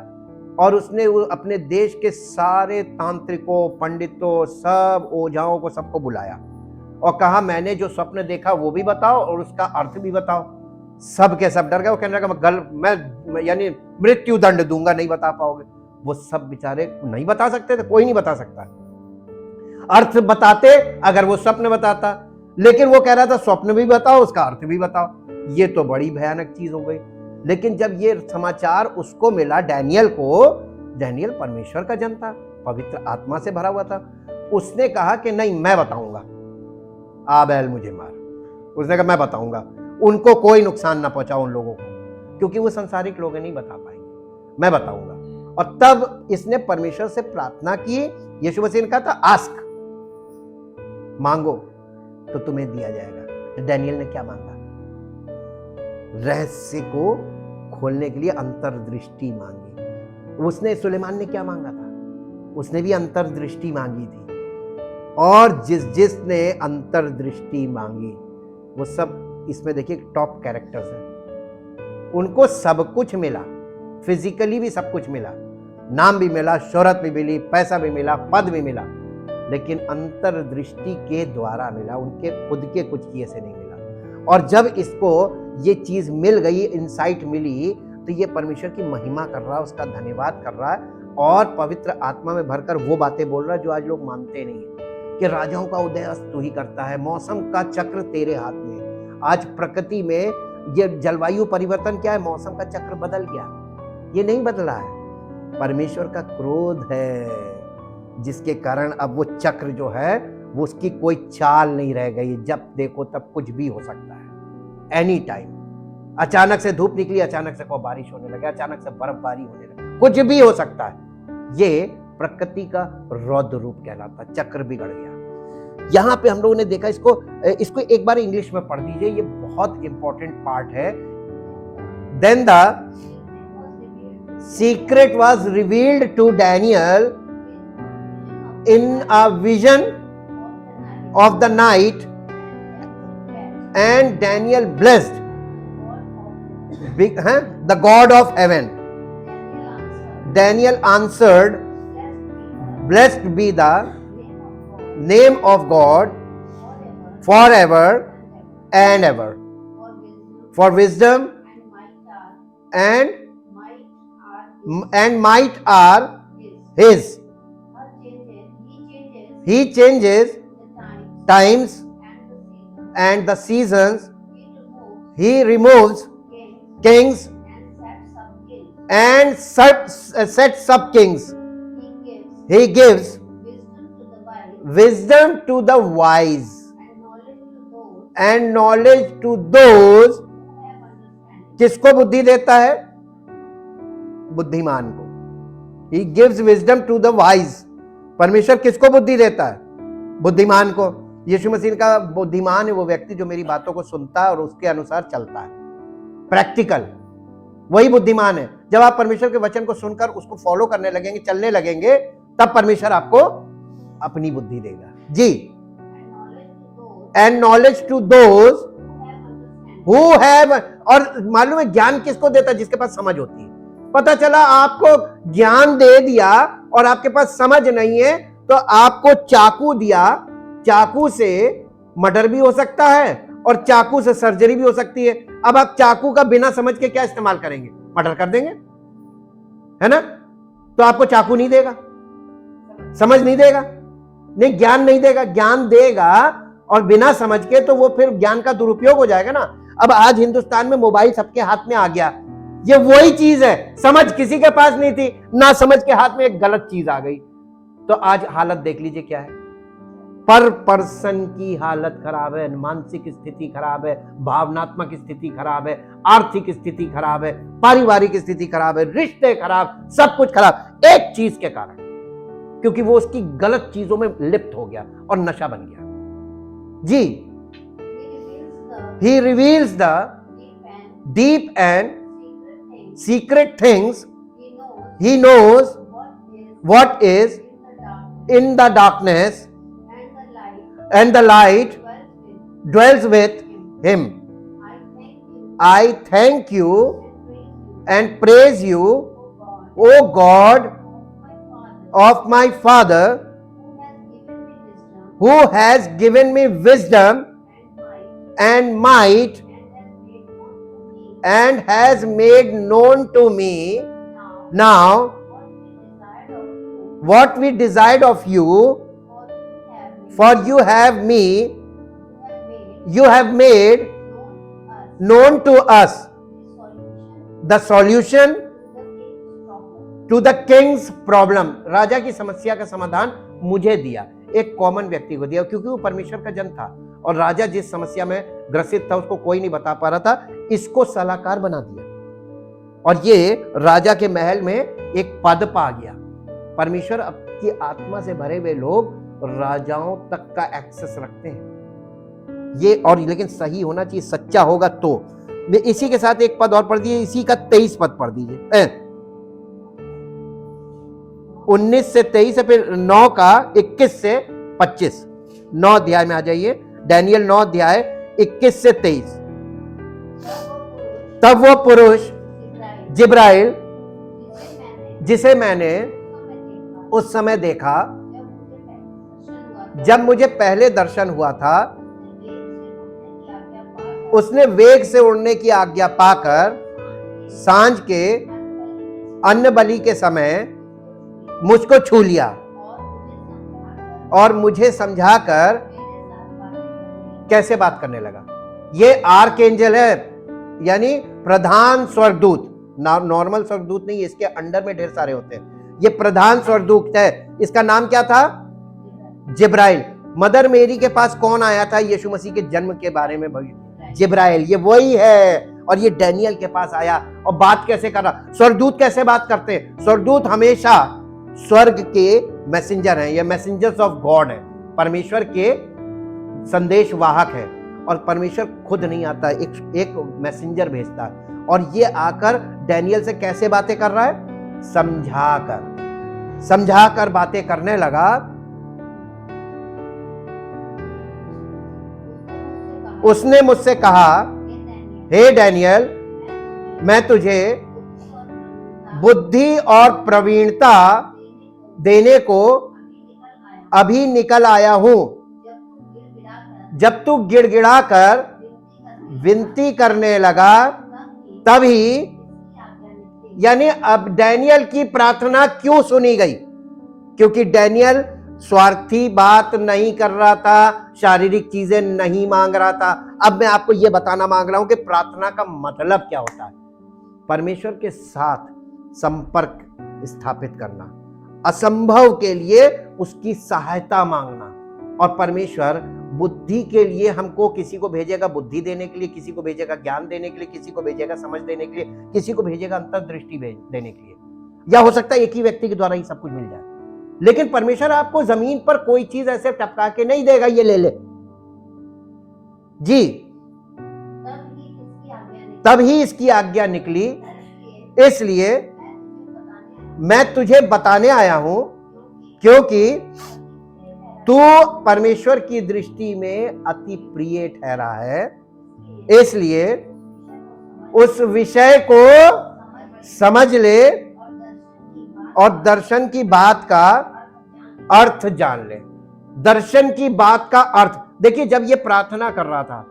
Speaker 1: और उसने अपने देश के सारे तांत्रिकों, पंडितों, सब ओझाओं को, सबको बुलाया और कहा मैंने जो स्वप्न देखा वो भी बताओ और उसका अर्थ भी बताओ। सब के सब डर गए। वो कहने लगा मैं यानी मृत्यु दंड दूंगा, नहीं बता पाओगे। वो सब बेचारे नहीं बता सकते थे, कोई नहीं बता सकता। अर्थ बताते अगर वो स्वप्न बताता, लेकिन वो कह रहा था स्वप्न भी बताओ, उसका अर्थ भी बताओ। ये तो बड़ी भयानक चीज हो गई। लेकिन जब ये समाचार उसको मिला, डैनियल को, डैनियल परमेश्वर का जन था, पवित्र आत्मा से भरा हुआ था, उसने कहा कि नहीं, मैं बताऊंगा, आ बैल मुझे मार। उसने कहा मैं बताऊंगा, उनको कोई नुकसान ना पहुंचाओ उन लोगों को, क्योंकि वो संसारिक लोग नहीं बता पाएंगे, मैं बताऊंगा। और तब इसने परमेश्वर से प्रार्थना की। यीशु मसीह ने कहा था आस्क, मांगो तो तुम्हें दिया जाएगा। डैनियल ने क्या मांगा? रहस्य को खोलने के लिए अंतर्दृष्टि मांगी। उसने, सुलेमान ने क्या मांगा था? उसने भी अंतर्दृष्टि मांगी थी। और जिसने अंतर्दृष्टि मांगी वो सब, इसमें देखिए टॉप कैरेक्टर्स हैं, उनको सब कुछ मिला, फिजिकली भी सब कुछ मिला, नाम भी मिला, शोहरत भी मिली, पैसा भी मिला, पद भी मिला, लेकिन अंतर्दृष्टि के द्वारा मिला, उनके खुद के कुछ किए से नहीं मिला। और जब इसको ये चीज मिल गई, इंसाइट मिली, तो ये परमेश्वर की महिमा कर रहा है, उसका धन्यवाद कर रहा है और पवित्र आत्मा में भरकर वो बातें बोल रहा है जो आज लोग मानते नहीं है, कि राजाओं का उदय अस्त तू ही करता है, मौसम का चक्र तेरे हाथ में। आज प्रकृति में ये जलवायु परिवर्तन क्या है? मौसम का चक्र बदल गया, ये नहीं बदला है, परमेश्वर का क्रोध है, जिसके कारण अब वो चक्र जो है वो उसकी कोई चाल नहीं रह गई। जब देखो तब कुछ भी हो सकता है, एनी टाइम। अचानक से धूप निकली, अचानक से कोई बारिश होने लगा, अचानक से बर्फबारी होने लगी, कुछ भी हो सकता है। ये प्रकृति का रौद्र रूप कहलाता, चक्र बिगड़ गया। यहां पे हम लोगों ने देखा, इसको एक बार इंग्लिश में पढ़ दीजिए, ये बहुत इंपॉर्टेंट पार्ट है। Then the secret was revealed to Daniel in a vision of the night, and Daniel blessed the God of heaven. Daniel answered, blessed be the name of God forever and ever, for wisdom and might are his. He changes times and the seasons. He removes kings and sets up kings. He gives wisdom to the wise and knowledge to those. किसको बुद्धि देता है? बुद्धिमान को। He gives wisdom to the wise. परमेश्वर किसको बुद्धि देता है? बुद्धिमान को। यीशु मसीह का बुद्धिमान है वो व्यक्ति जो मेरी बातों को सुनता है और उसके अनुसार चलता है, प्रैक्टिकल, वही बुद्धिमान है। जब आप परमेश्वर के वचन को सुनकर उसको फॉलो करने लगेंगे, चलने लगेंगे, तब परमेश्वर आपको अपनी बुद्धि देगा। जी, and knowledge to those who have, और मालूम है ज्ञान किसको देता है? जिसके पास समझ होती है। पता चला आपको ज्ञान दे दिया और आपके पास समझ नहीं है, तो आपको चाकू दिया, चाकू से मर्डर भी हो सकता है और चाकू से सर्जरी भी हो सकती है। अब आप चाकू का बिना समझ के क्या इस्तेमाल करेंगे? मर्डर कर देंगे, है ना? तो आपको चाकू नहीं देगा, समझ नहीं देगा, नहीं ज्ञान नहीं देगा। ज्ञान देगा और बिना समझ के, तो वो फिर ज्ञान का दुरुपयोग हो जाएगा ना। अब आज हिंदुस्तान में मोबाइल सबके हाथ में आ गया, ये वही चीज है, समझ किसी के पास नहीं थी, ना समझ के हाथ में एक गलत चीज आ गई। तो आज हालत देख लीजिए क्या है, पर पर्सन की हालत खराब है, मानसिक स्थिति खराब है, भावनात्मक स्थिति खराब है, आर्थिक स्थिति खराब है, पारिवारिक स्थिति खराब है, रिश्ते खराब, सब कुछ खराब, एक चीज के कारण, क्योंकि वो उसकी गलत चीजों में लिप्त हो गया और नशा बन गया। जी, he reveals the deep and secret things. He knows what is in the darkness, and the light dwells with him. I thank you and praise you, O God of my Father, who has given me wisdom and might, and has made known to me now what we desired of you, for you have made known to us the solution to the king's problem. राजा की समस्या का समाधान मुझे दिया, एक कॉमन व्यक्ति को दिया, क्योंकि वो परमेश्वर का जन था और राजा जिस समस्या में ग्रसित था उसको कोई नहीं बता पा रहा था, इसको सलाहकार बना दिया और ये राजा के महल में एक पद पा गया। परमेश्वर की आत्मा से भरे हुए लोग राजाओं तक का एक्सेस रखते हैं ये, और लेकिन सही होना चाहिए, सच्चा होगा तो। इसी के साथ एक पद और पढ़ दीजिए, इसी का 23 पद पढ़ दीजिए, 19 से 23 है, फिर 9 का 21 से 25, 9 अध्याय में आ जाइए, डैनियल 9 अध्याय 21 से 23। तब वो पुरुष जिब्राइल, जिसे मैंने उस समय देखा जब मुझे पहले दर्शन हुआ था, उसने वेग से उड़ने की आज्ञा पाकर सांझ के अन्न बलि के समय मुझको छू लिया और मुझे समझाकर कैसे बात करने लगा। ये आर्कएंजल है, यानी प्रधान स्वर्गदूत, नॉर्मल स्वर्गदूत नहीं, इसके अंडर में ढेर सारे होते हैं। ये प्रधान स्वर्गदूत है, इसका नाम क्या था? जिब्राइल। मदर मेरी के पास कौन आया था यीशु मसीह के जन्म के बारे में? जिब्राइल, ये वही है। और ये डैनियल के पास आया और बात कैसे कर रहा? स्वर्गदूत कैसे बात करते हैं? स्वर्गदूत हमेशा स्वर्ग के मैसेंजर हैं, ये मैसेंजर्स ऑफ गॉड है, परमेश्वर के संदेश वाहक है। और परमेश्वर खुद नहीं आता, एक मैसेंजर भेजता है और ये आकर डैनियल से कैसे बातें कर रहा है? समझाकर बातें करने लगा। उसने मुझसे कहा, हे डैनियल, मैं तुझे बुद्धि और प्रवीणता देने को अभी निकल आया हूं। जब तू गिड़गिड़ाकर विनती करने लगा तभी, यानी अब डैनियल की प्रार्थना क्यों सुनी गई? क्योंकि डैनियल स्वार्थी बात नहीं कर रहा था, शारीरिक चीजें नहीं मांग रहा था। अब मैं आपको यह बताना मांग रहा हूं कि प्रार्थना का मतलब क्या होता है। परमेश्वर के साथ संपर्क स्थापित करना, असंभव के लिए उसकी सहायता मांगना। और परमेश्वर बुद्धि के लिए हमको, किसी को भेजेगा बुद्धि देने के लिए, किसी को भेजेगा ज्ञान देने के लिए, किसी को भेजेगा समझ देने के लिए, किसी को भेजेगा अंतर्दृष्टि देने के लिए, या हो सकता है एक ही व्यक्ति के द्वारा ही सब कुछ मिल जाए। लेकिन परमेश्वर आपको जमीन पर कोई चीज ऐसे टपका के नहीं देगा, ये ले ले जी। तब ही इसकी आज्ञा निकली, इसलिए मैं तुझे बताने आया हूं, क्योंकि तू परमेश्वर की दृष्टि में अति प्रिय ठहरा है। इसलिए उस विषय को समझ ले और दर्शन की बात का अर्थ जान ले। दर्शन की बात का अर्थ देखिए, जब ये प्रार्थना कर रहा था,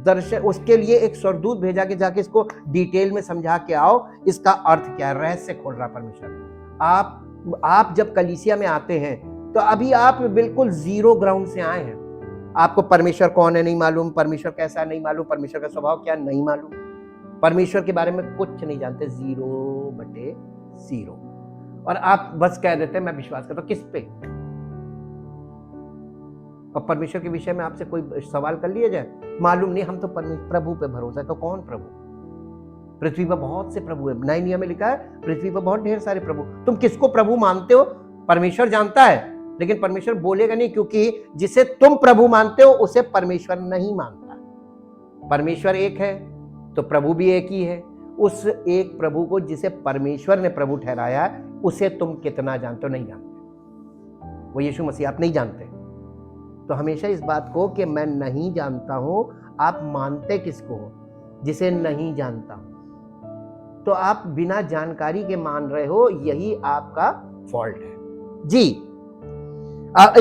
Speaker 1: दर्शन उसके लिए एक स्वर्गदूत भेजा के जाके इसको डिटेल में समझा के आओ, इसका अर्थ क्या है, रहस्य खोल रहा परमेश्वर। आप जब कलीसिया में आते हैं तो अभी आप बिल्कुल जीरो ग्राउंड से आए हैं। आपको परमेश्वर कौन है नहीं मालूम, परमेश्वर कैसा नहीं मालूम, परमेश्वर का स्वभाव क्या नहीं मालूम, परमेश्वर के बारे में कुछ नहीं जानते, 0/0। और आप बस कह देते हैं मैं विश्वास करता हूं। किस पे? और परमेश्वर के विषय में आपसे कोई सवाल कर लिया जाए, मालूम नहीं, हम तो प्रभु पे भरोसा। तो कौन प्रभु? पृथ्वी पर बहुत से प्रभु है। नए नियम में लिखा है पृथ्वी पर बहुत ढेर सारे प्रभु। तुम किसको प्रभु मानते हो परमेश्वर जानता है, लेकिन परमेश्वर बोलेगा नहीं, क्योंकि जिसे तुम प्रभु मानते हो उसे परमेश्वर नहीं मानता। परमेश्वर एक है तो प्रभु भी एक ही है। उस एक प्रभु को जिसे परमेश्वर ने प्रभु ठहराया है, उसे तुम कितना जानते हो? नहीं जानते। वो यीशु मसीह आप नहीं जानते। तो हमेशा इस बात को कि मैं नहीं जानता हूं, आप मानते किसको हो? जिसे नहीं जानता हूं। तो आप बिना जानकारी के मान रहे हो, यही आपका फॉल्ट है जी।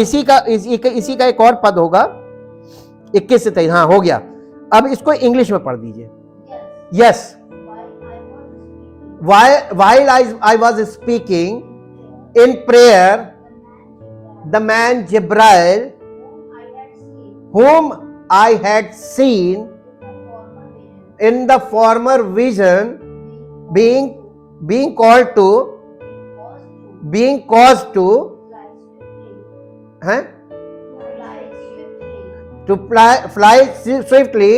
Speaker 1: इसी का एक और पद होगा 21 से 23। हाँ, हो गया। अब इसको इंग्लिश में पढ़ दीजिए। Yes. While I was speaking in prayer, the man Jibrail, whom I had seen in the former vision, being caused to fly swiftly,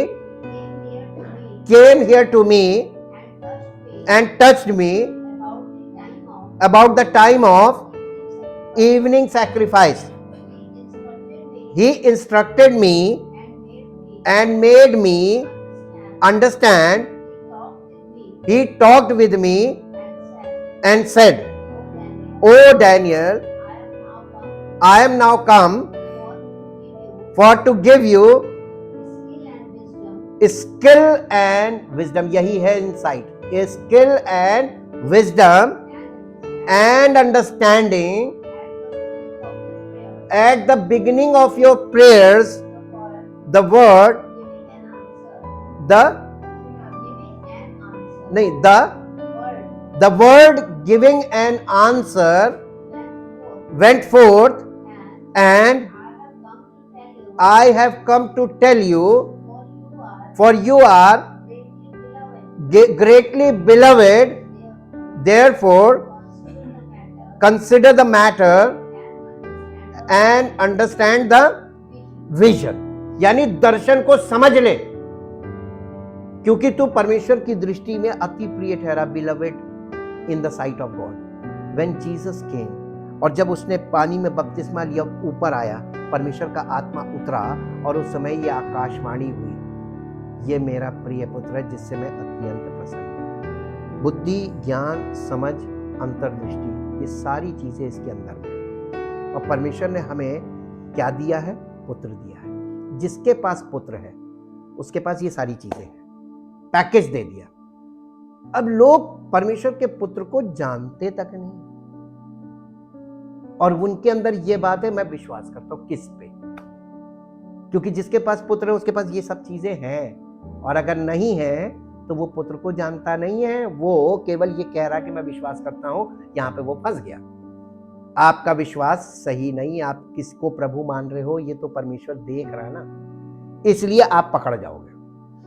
Speaker 1: came here to me and touched me about the time of evening sacrifice. He instructed me and made me understand. He talked with me and said, "O Daniel, I am now come for to give you skill and wisdom." यही है insight. A skill and wisdom and understanding at the beginning of your prayers. The word giving an answer went forth, and I have come to tell you, for you are greatly beloved. Therefore consider the matter and understand the vision. यानी दर्शन को समझ ले, क्योंकि तू परमेश्वर की दृष्टि में अति प्रिय ठहरा, beloved in the sight of God. When Jesus came, और जब उसने पानी में बपतिस्मा लिया, ऊपर आया, परमेश्वर का आत्मा उतरा, और उस समय ये आकाशवाणी हुई, ये मेरा प्रिय पुत्र है जिससे मैं अत्यंत प्रसन्न हूं। बुद्धि, ज्ञान, समझ, अंतर्दृष्टि, ये सारी चीजें इसके अंदर हैं। और परमेश्वर ने हमें क्या दिया है? पुत्र दिया है। जिसके पास पुत्र है उसके पास ये सारी चीजें हैं, पैकेज दे दिया। अब लोग परमेश्वर के पुत्र को जानते तक नहीं, और उनके अंदर ये बात है, मैं विश्वास करता हूं किस पे? क्योंकि जिसके पास पुत्र है उसके पास ये सब चीजें हैं, और अगर नहीं है तो वो पुत्र को जानता नहीं है, वो केवल ये कह रहा कि मैं विश्वास करता हूं। यहां पे वो फंस गया। आपका विश्वास सही नहीं, आप किसको प्रभु मान रहे हो ये तो परमेश्वर देख रहा है ना, इसलिए आप पकड़ जाओगे।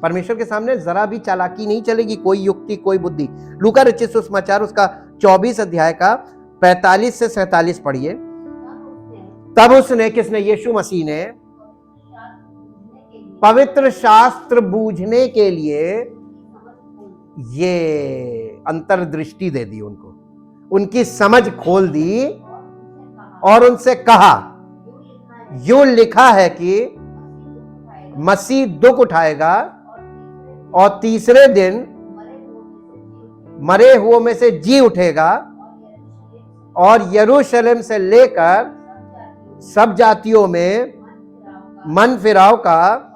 Speaker 1: परमेश्वर के सामने जरा भी चालाकी नहीं चलेगी, कोई युक्ति, कोई बुद्धि। लूका रचित सुसमाचार उसका 24 अध्याय का 45 से 47 पढ़िए। तब उसने, किसने? यीशु मसीह ने पवित्र शास्त्र बूझने के लिए ये अंतर्दृष्टि दे दी उनको, उनकी समझ खोल दी, और उनसे कहा, यूं लिखा है कि मसीह दुख उठाएगा और तीसरे दिन मरे हुओं में से जी उठेगा, और यरूशलेम से लेकर सब जातियों में मन फिराव का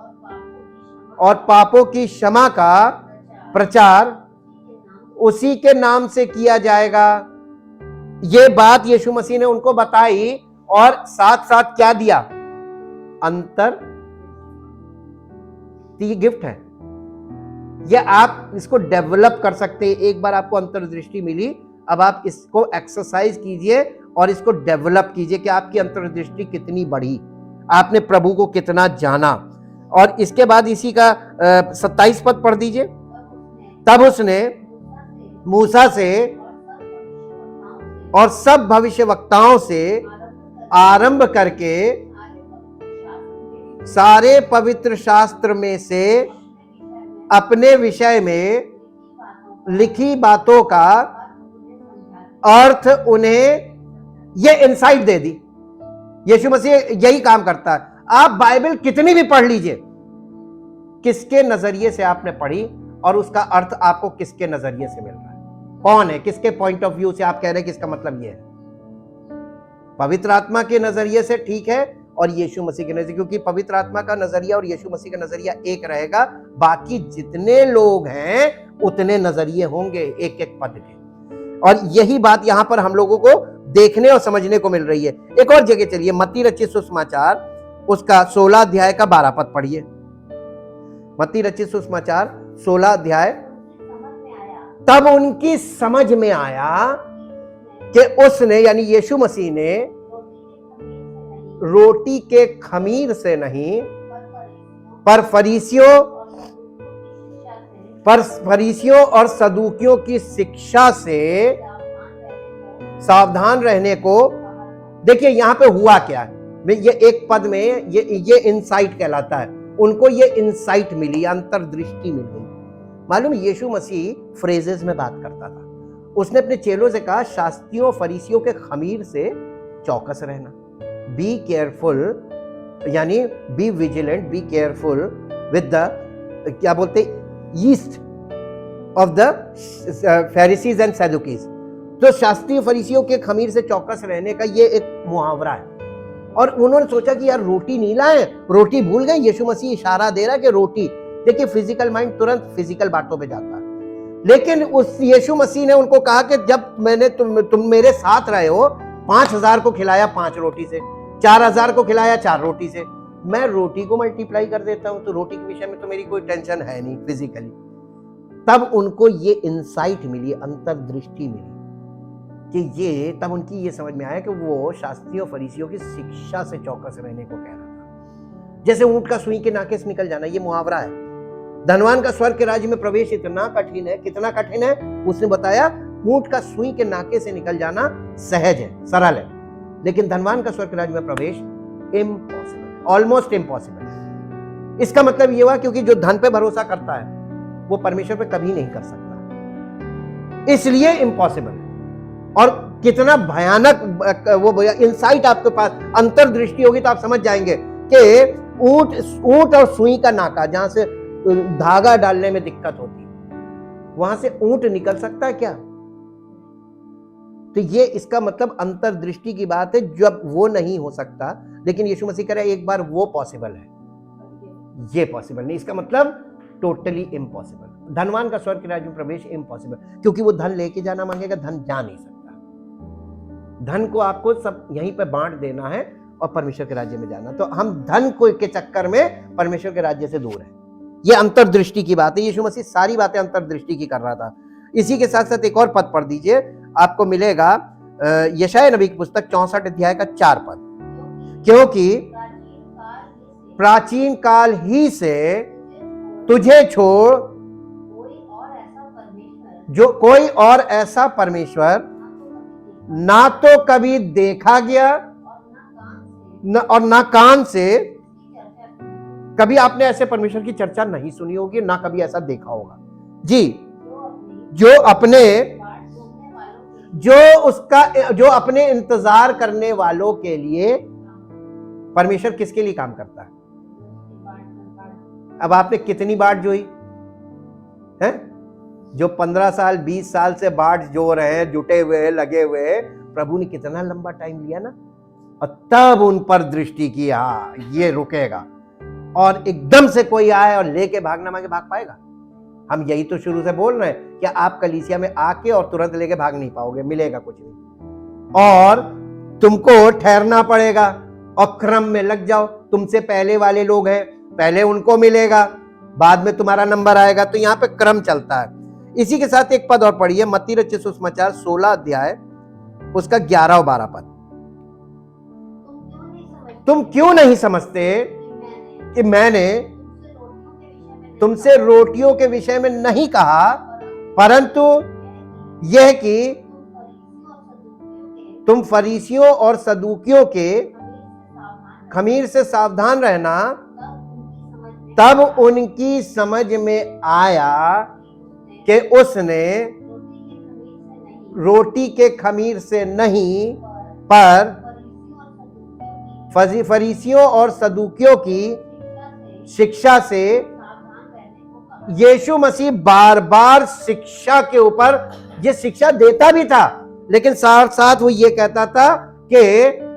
Speaker 1: और पापों की क्षमा का प्रचार उसी के नाम से किया जाएगा। ये बात यीशु मसीह ने उनको बताई और साथ साथ क्या दिया? अंतर गिफ्ट है। ये आप इसको डेवलप कर सकते हैं। एक बार आपको अंतर्दृष्टि मिली, अब आप इसको एक्सरसाइज कीजिए और इसको डेवलप कीजिए कि आपकी अंतर्दृष्टि कितनी बढ़ी, आपने प्रभु को कितना जाना। और इसके बाद इसी का 27 पद पढ़ दीजिए। तब उसने मूसा से और सब भविष्यवक्ताओं से आरंभ करके सारे पवित्र शास्त्र में से अपने विषय में लिखी बातों का अर्थ उन्हें ये इंसाइट दे दी। यीशु मसीह यही काम करता है। आप बाइबल कितनी भी पढ़ लीजिए, किसके नजरिए से आपने पढ़ी और उसका अर्थ आपको किसके नजरिए से मिल रहा है, कौन है, किसके पॉइंट ऑफ व्यू से आप कह रहे हैं कि इसका मतलब ये है। पवित्र आत्मा के नजरिए से ठीक है और यीशु मसीह के नजरिए, क्योंकि पवित्र आत्मा का नजरिया और यीशु मसीह का नजरिया एक रहेगा। बाकी जितने लोग हैं उतने नजरिए होंगे एक एक पद के। और यही बात यहां पर हम लोगों को देखने और समझने को मिल रही है। एक और जगह चलिए, मत्ती रचित सुसमाचार उसका 16 अध्याय का 12 पद पढ़िए। मत्ती रचित सुसमाचार 16 अध्याय। तब उनकी समझ में आया कि उसने यानी यीशु मसीह ने रोटी के खमीर से नहीं पर फरीसियों और सदूकियों की शिक्षा से सावधान रहने को। देखिए यहां पे हुआ क्या है, ये एक पद में ये इंसाइट कहलाता है। उनको ये इंसाइट मिली, अंतर्दृष्टि मिल गई। मालूम यीशु मसीह फ्रेजेस में बात करता था। उसने अपने चेलों से कहा शास्त्रियों फरीसियों के खमीर से चौकस रहना, बी केयरफुल, यानी be vigilant, be careful with the क्या बोलते yeast of the Pharisees and Sadducees. तो शास्त्रीय फरीसियों के खमीर से चौकस रहने का ये एक मुहावरा है। और उन्होंने सोचा कि यार रोटी नहीं लाए, रोटी भूल गए। यीशु मसीह इशारा दे रहा है कि रोटी। देखिए फिजिकल माइंड तुरंत फिजिकल बातों पे जाता है, लेकिन उस यीशु मसीह ने उनको कहा कि जब मैंने तुम मेरे साथ रहे हो, 5000 को खिलाया 5 रोटी से, 4000 को खिलाया 4 रोटी से, मैं रोटी को मल्टीप्लाई कर देता हूं, तो रोटी के विषय में तो मेरी कोई टेंशन है नहीं फिजिकली। तब उनको ये इंसाइट मिली, अंतर्दृष्टि मिली कि ये, तब उनकी ये समझ में आया कि वो शास्त्रियों फरीसियों की शिक्षा से चौकस रहने को कह रहा था। जैसे ऊंट का सुई के नाके से निकल जाना, ये मुहावरा है। धनवान का स्वर्ग के राज्य में प्रवेश इतना कठिन है, कितना कठिन है उसने बताया। ऊंट का सुई के नाके से निकल जाना सहज है, सरल है, लेकिन धनवान का स्वर्ग के राज्य में प्रवेश इम्पॉसिबल, ऑलमोस्ट इम्पॉसिबल। इसका मतलब ये हुआ क्योंकि जो धन पे भरोसा करता है वो परमेश्वर पे कभी नहीं कर सकता, इसलिए इम्पॉसिबल है। और कितना भयानक वो इंसाइट आपके पास, अंतर्दृष्टि होगी तो आप समझ जाएंगे कि ऊंट और सुई का नाका, जहां से धागा डालने में दिक्कत होती है, वहां से ऊंट निकल सकता है क्या? तो ये इसका मतलब अंतर्दृष्टि की बात है, जब वो नहीं हो सकता, लेकिन यीशु मसीह कह रहा है एक बार वो पॉसिबल है, ये पॉसिबल नहीं। इसका मतलब टोटली इम्पॉसिबल। धनवान का स्वर्ग के राज्य में प्रवेश इम्पॉसिबल, क्योंकि वो धन लेके जाना मांगेगा, धन जा नहीं सकता। धन को आपको सब यहीं पे बांट देना है और परमेश्वर के राज्य में जाना। तो हम धन को के चक्कर में परमेश्वर के राज्य से दूर हैं। ये अंतर्दृष्टि की बात है। यीशु मसीह सारी बातें अंतर्दृष्टि की कर रहा था। इसी के साथ साथ एक और पद पढ़ दीजिए, आपको मिलेगा यशायाह नबी की पुस्तक 64 अध्याय का 4 पद। क्योंकि प्राचीन काल ही से तुझे छोड़ जो कोई और ऐसा परमेश्वर ना तो कभी देखा गया और ना कान से, कभी आपने ऐसे परमेश्वर की चर्चा नहीं सुनी होगी, ना कभी ऐसा देखा होगा जी। जो अपने इंतजार करने वालों के लिए, परमेश्वर किसके लिए काम करता है? अब आपने कितनी बाट जोई है? जो 15 साल 20 साल से बाट जो रहे हैं, जुटे हुए हैं, लगे हुए हैं, प्रभु ने कितना लंबा टाइम लिया ना, और तब उन पर दृष्टि की, हाँ ये रुकेगा। और एकदम से कोई आए और लेके भागना मांगे, भाग पाएगा? हम यही तो शुरू से बोल रहे हैं कि आप कलीसिया में आके और तुरंत लेके भाग नहीं पाओगे, मिलेगा कुछ नहीं, और तुमको ठहरना पड़ेगा और क्रम में लग जाओ। तुमसे पहले वाले लोग हैं, पहले उनको मिलेगा, बाद में तुम्हारा नंबर आएगा। तो यहाँ पे क्रम चलता है। इसी के साथ एक पद और पढ़िए, मत्ती रचित सुसमाचार 16 अध्याय उसका 11 और 12 पद। तुम क्यों नहीं समझते कि मैंने तुमसे रोटियों के विषय में नहीं कहा, परंतु यह कि तुम फरीसियों और सदूकियों के खमीर से सावधान रहना। तब उनकी समझ में आया कि उसने रोटी के खमीर से नहीं, पर फरीसियों और सदूकियों की शिक्षा से। यीशु मसीह बार बार शिक्षा के ऊपर ये शिक्षा देता भी था, लेकिन साथ साथ वो ये कहता था कि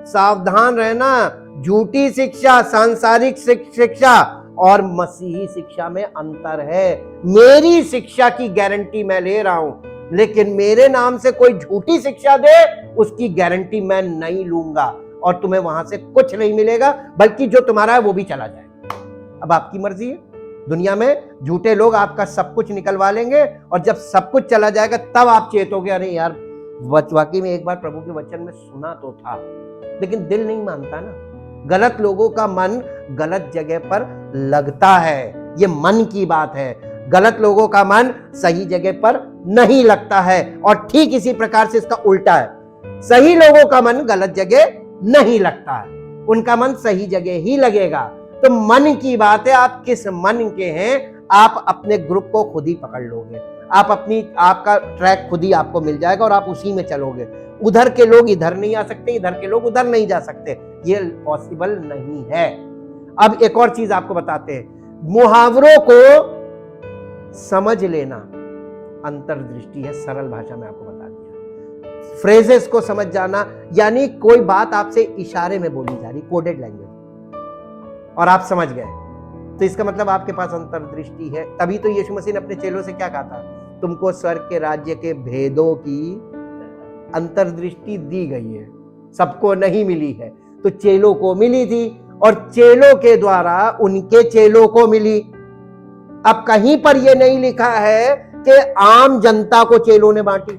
Speaker 1: सावधान रहना, झूठी शिक्षा, सांसारिक शिक्षा और मसीही शिक्षा में अंतर है। मेरी शिक्षा की गारंटी मैं ले रहा हूं, लेकिन मेरे नाम से कोई झूठी शिक्षा दे, उसकी गारंटी मैं नहीं लूंगा और तुम्हें वहां से कुछ नहीं मिलेगा, बल्कि जो तुम्हारा है वो भी चला जाएगा। अब आपकी मर्जी है। दुनिया में झूठे लोग आपका सब कुछ निकलवा लेंगे और जब सब कुछ चला जाएगा तब आप चेतोगे, अरे यार वाकई में एक बार प्रभु के वचन में सुना तो था, लेकिन दिल नहीं मानता ना। गलत लोगों का मन गलत जगह पर लगता है, ये मन की बात है। गलत लोगों का मन सही जगह पर नहीं लगता है, और ठीक इसी प्रकार से इसका उल्टा है। सही लोगों का मन गलत जगह नहीं लगता है, उनका मन सही जगह ही लगेगा। तो मन की बात है, आप किस मन के हैं, आप अपने ग्रुप को खुद ही पकड़ लोगे, आपका ट्रैक खुद ही आपको मिल जाएगा और आप उसी में चलोगे। उधर के लोग इधर नहीं आ सकते, इधर के लोग उधर नहीं जा सकते, ये पॉसिबल नहीं है। अब एक और चीज आपको बताते हैं, मुहावरों को समझ लेना अंतर्दृष्टि है। सरल भाषा में आपको बता दिया। फ्रेजेस को समझ जाना, यानी कोई बात आपसे इशारे में बोली जा रही, कोडेड लैंग्वेज, और आप समझ गए, तो इसका मतलब आपके पास अंतर्दृष्टि है। तभी तो यीशु मसीह ने अपने चेलों से क्या कहा था, तुमको स्वर्ग के राज्य के भेदों की अंतर्दृष्टि दी गई है, सबको नहीं मिली है। तो चेलों को मिली थी और चेलों के द्वारा उनके चेलों को मिली। अब कहीं पर यह नहीं लिखा है कि आम जनता को चेलों ने बांटी।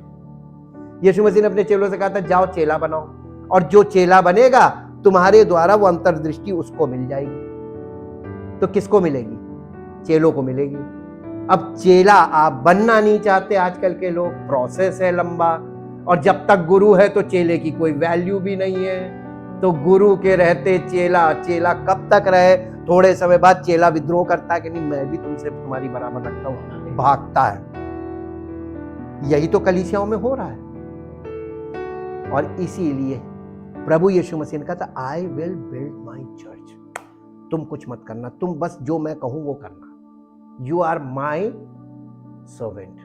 Speaker 1: यीशु मसीह ने अपने चेलों से कहा था, जाओ चेला बनाओ, और जो चेला बनेगा तुम्हारे द्वारा वो अंतर्दृष्टि उसको मिल जाएगी। तो किसको मिलेगी? चेलों को मिलेगी। अब चेला आप बनना नहीं चाहते आजकल के लोग, प्रोसेस है लंबा, और जब तक गुरु है तो चेले की कोई वैल्यू भी नहीं है। तो गुरु के रहते चेला कब तक रहे? थोड़े समय बाद चेला विद्रोह करता है कि नहीं, मैं भी तुमसे तुम्हारी बराबर रखता हूं, भागता है। यही तो कलीसियाओं में हो रहा है। और इसीलिए प्रभु यीशु मसीह ने कहा था, I will build my church. तुम कुछ मत करना, तुम बस जो मैं कहूं वो करना। यू आर माई सर्वेंट,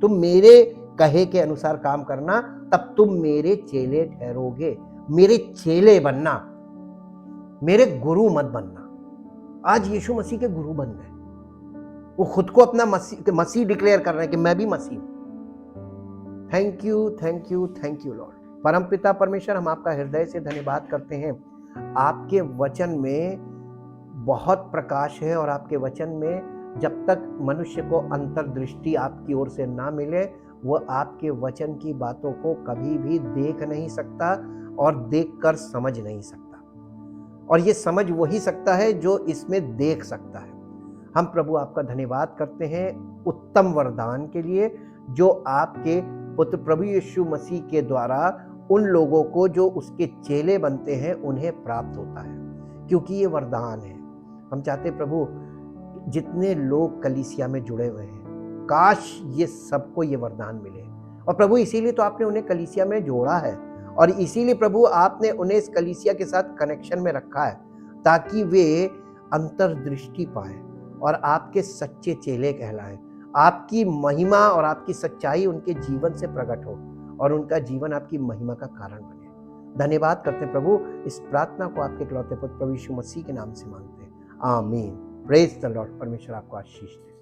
Speaker 1: तुम मेरे कहे के अनुसार काम करना, तब तुम मेरे चेले ठहरोगे। मेरे चेले बनना, मेरे गुरु मत बनना। आज यीशु मसीह के गुरु बन गए, वो खुद को अपना मसीह डिक्लेयर कर रहे हैं कि मैं भी मसीह। Thank you, thank you, thank you Lord. परम पिता परमेश्वर, हम आपका हृदय से धन्यवाद करते हैं। आपके वचन में बहुत प्रकाश है, और आपके वचन में जब तक मनुष्य को अंतर्दृष्टि आपकी ओर से ना मिले, वह आपके वचन की बातों को कभी भी देख नहीं सकता और देखकर समझ नहीं सकता। और ये समझ वही सकता है जो इसमें देख सकता है। हम प्रभु आपका धन्यवाद करते हैं उत्तम वरदान के लिए, जो आपके पुत्र प्रभु यीशु मसीह के द्वारा उन लोगों को जो उसके चेले बनते हैं उन्हें प्राप्त होता है, क्योंकि ये वरदान है। हम चाहते प्रभु जितने लोग कलीसिया में जुड़े हुए हैं, काश ये सबको ये वरदान मिले। और प्रभु इसीलिए तो आपने उन्हें कलीसिया में जोड़ा है, और इसीलिए प्रभु आपने उन्हें इस कलीसिया के साथ कनेक्शन में रखा है, ताकि वे अंतर्दृष्टि पाए और आपके सच्चे चेले कहलाएं। आपकी महिमा और आपकी सच्चाई उनके जीवन से प्रकट हो और उनका जीवन आपकी महिमा का कारण बने। धन्यवाद करते हैं प्रभु, इस प्रार्थना को आपके इकलौते पुत्र प्रभु यीशु मसीह के नाम से मांगते हैं, आमीन। Praise the Lord. परमेश्वर आपको आशीष दे।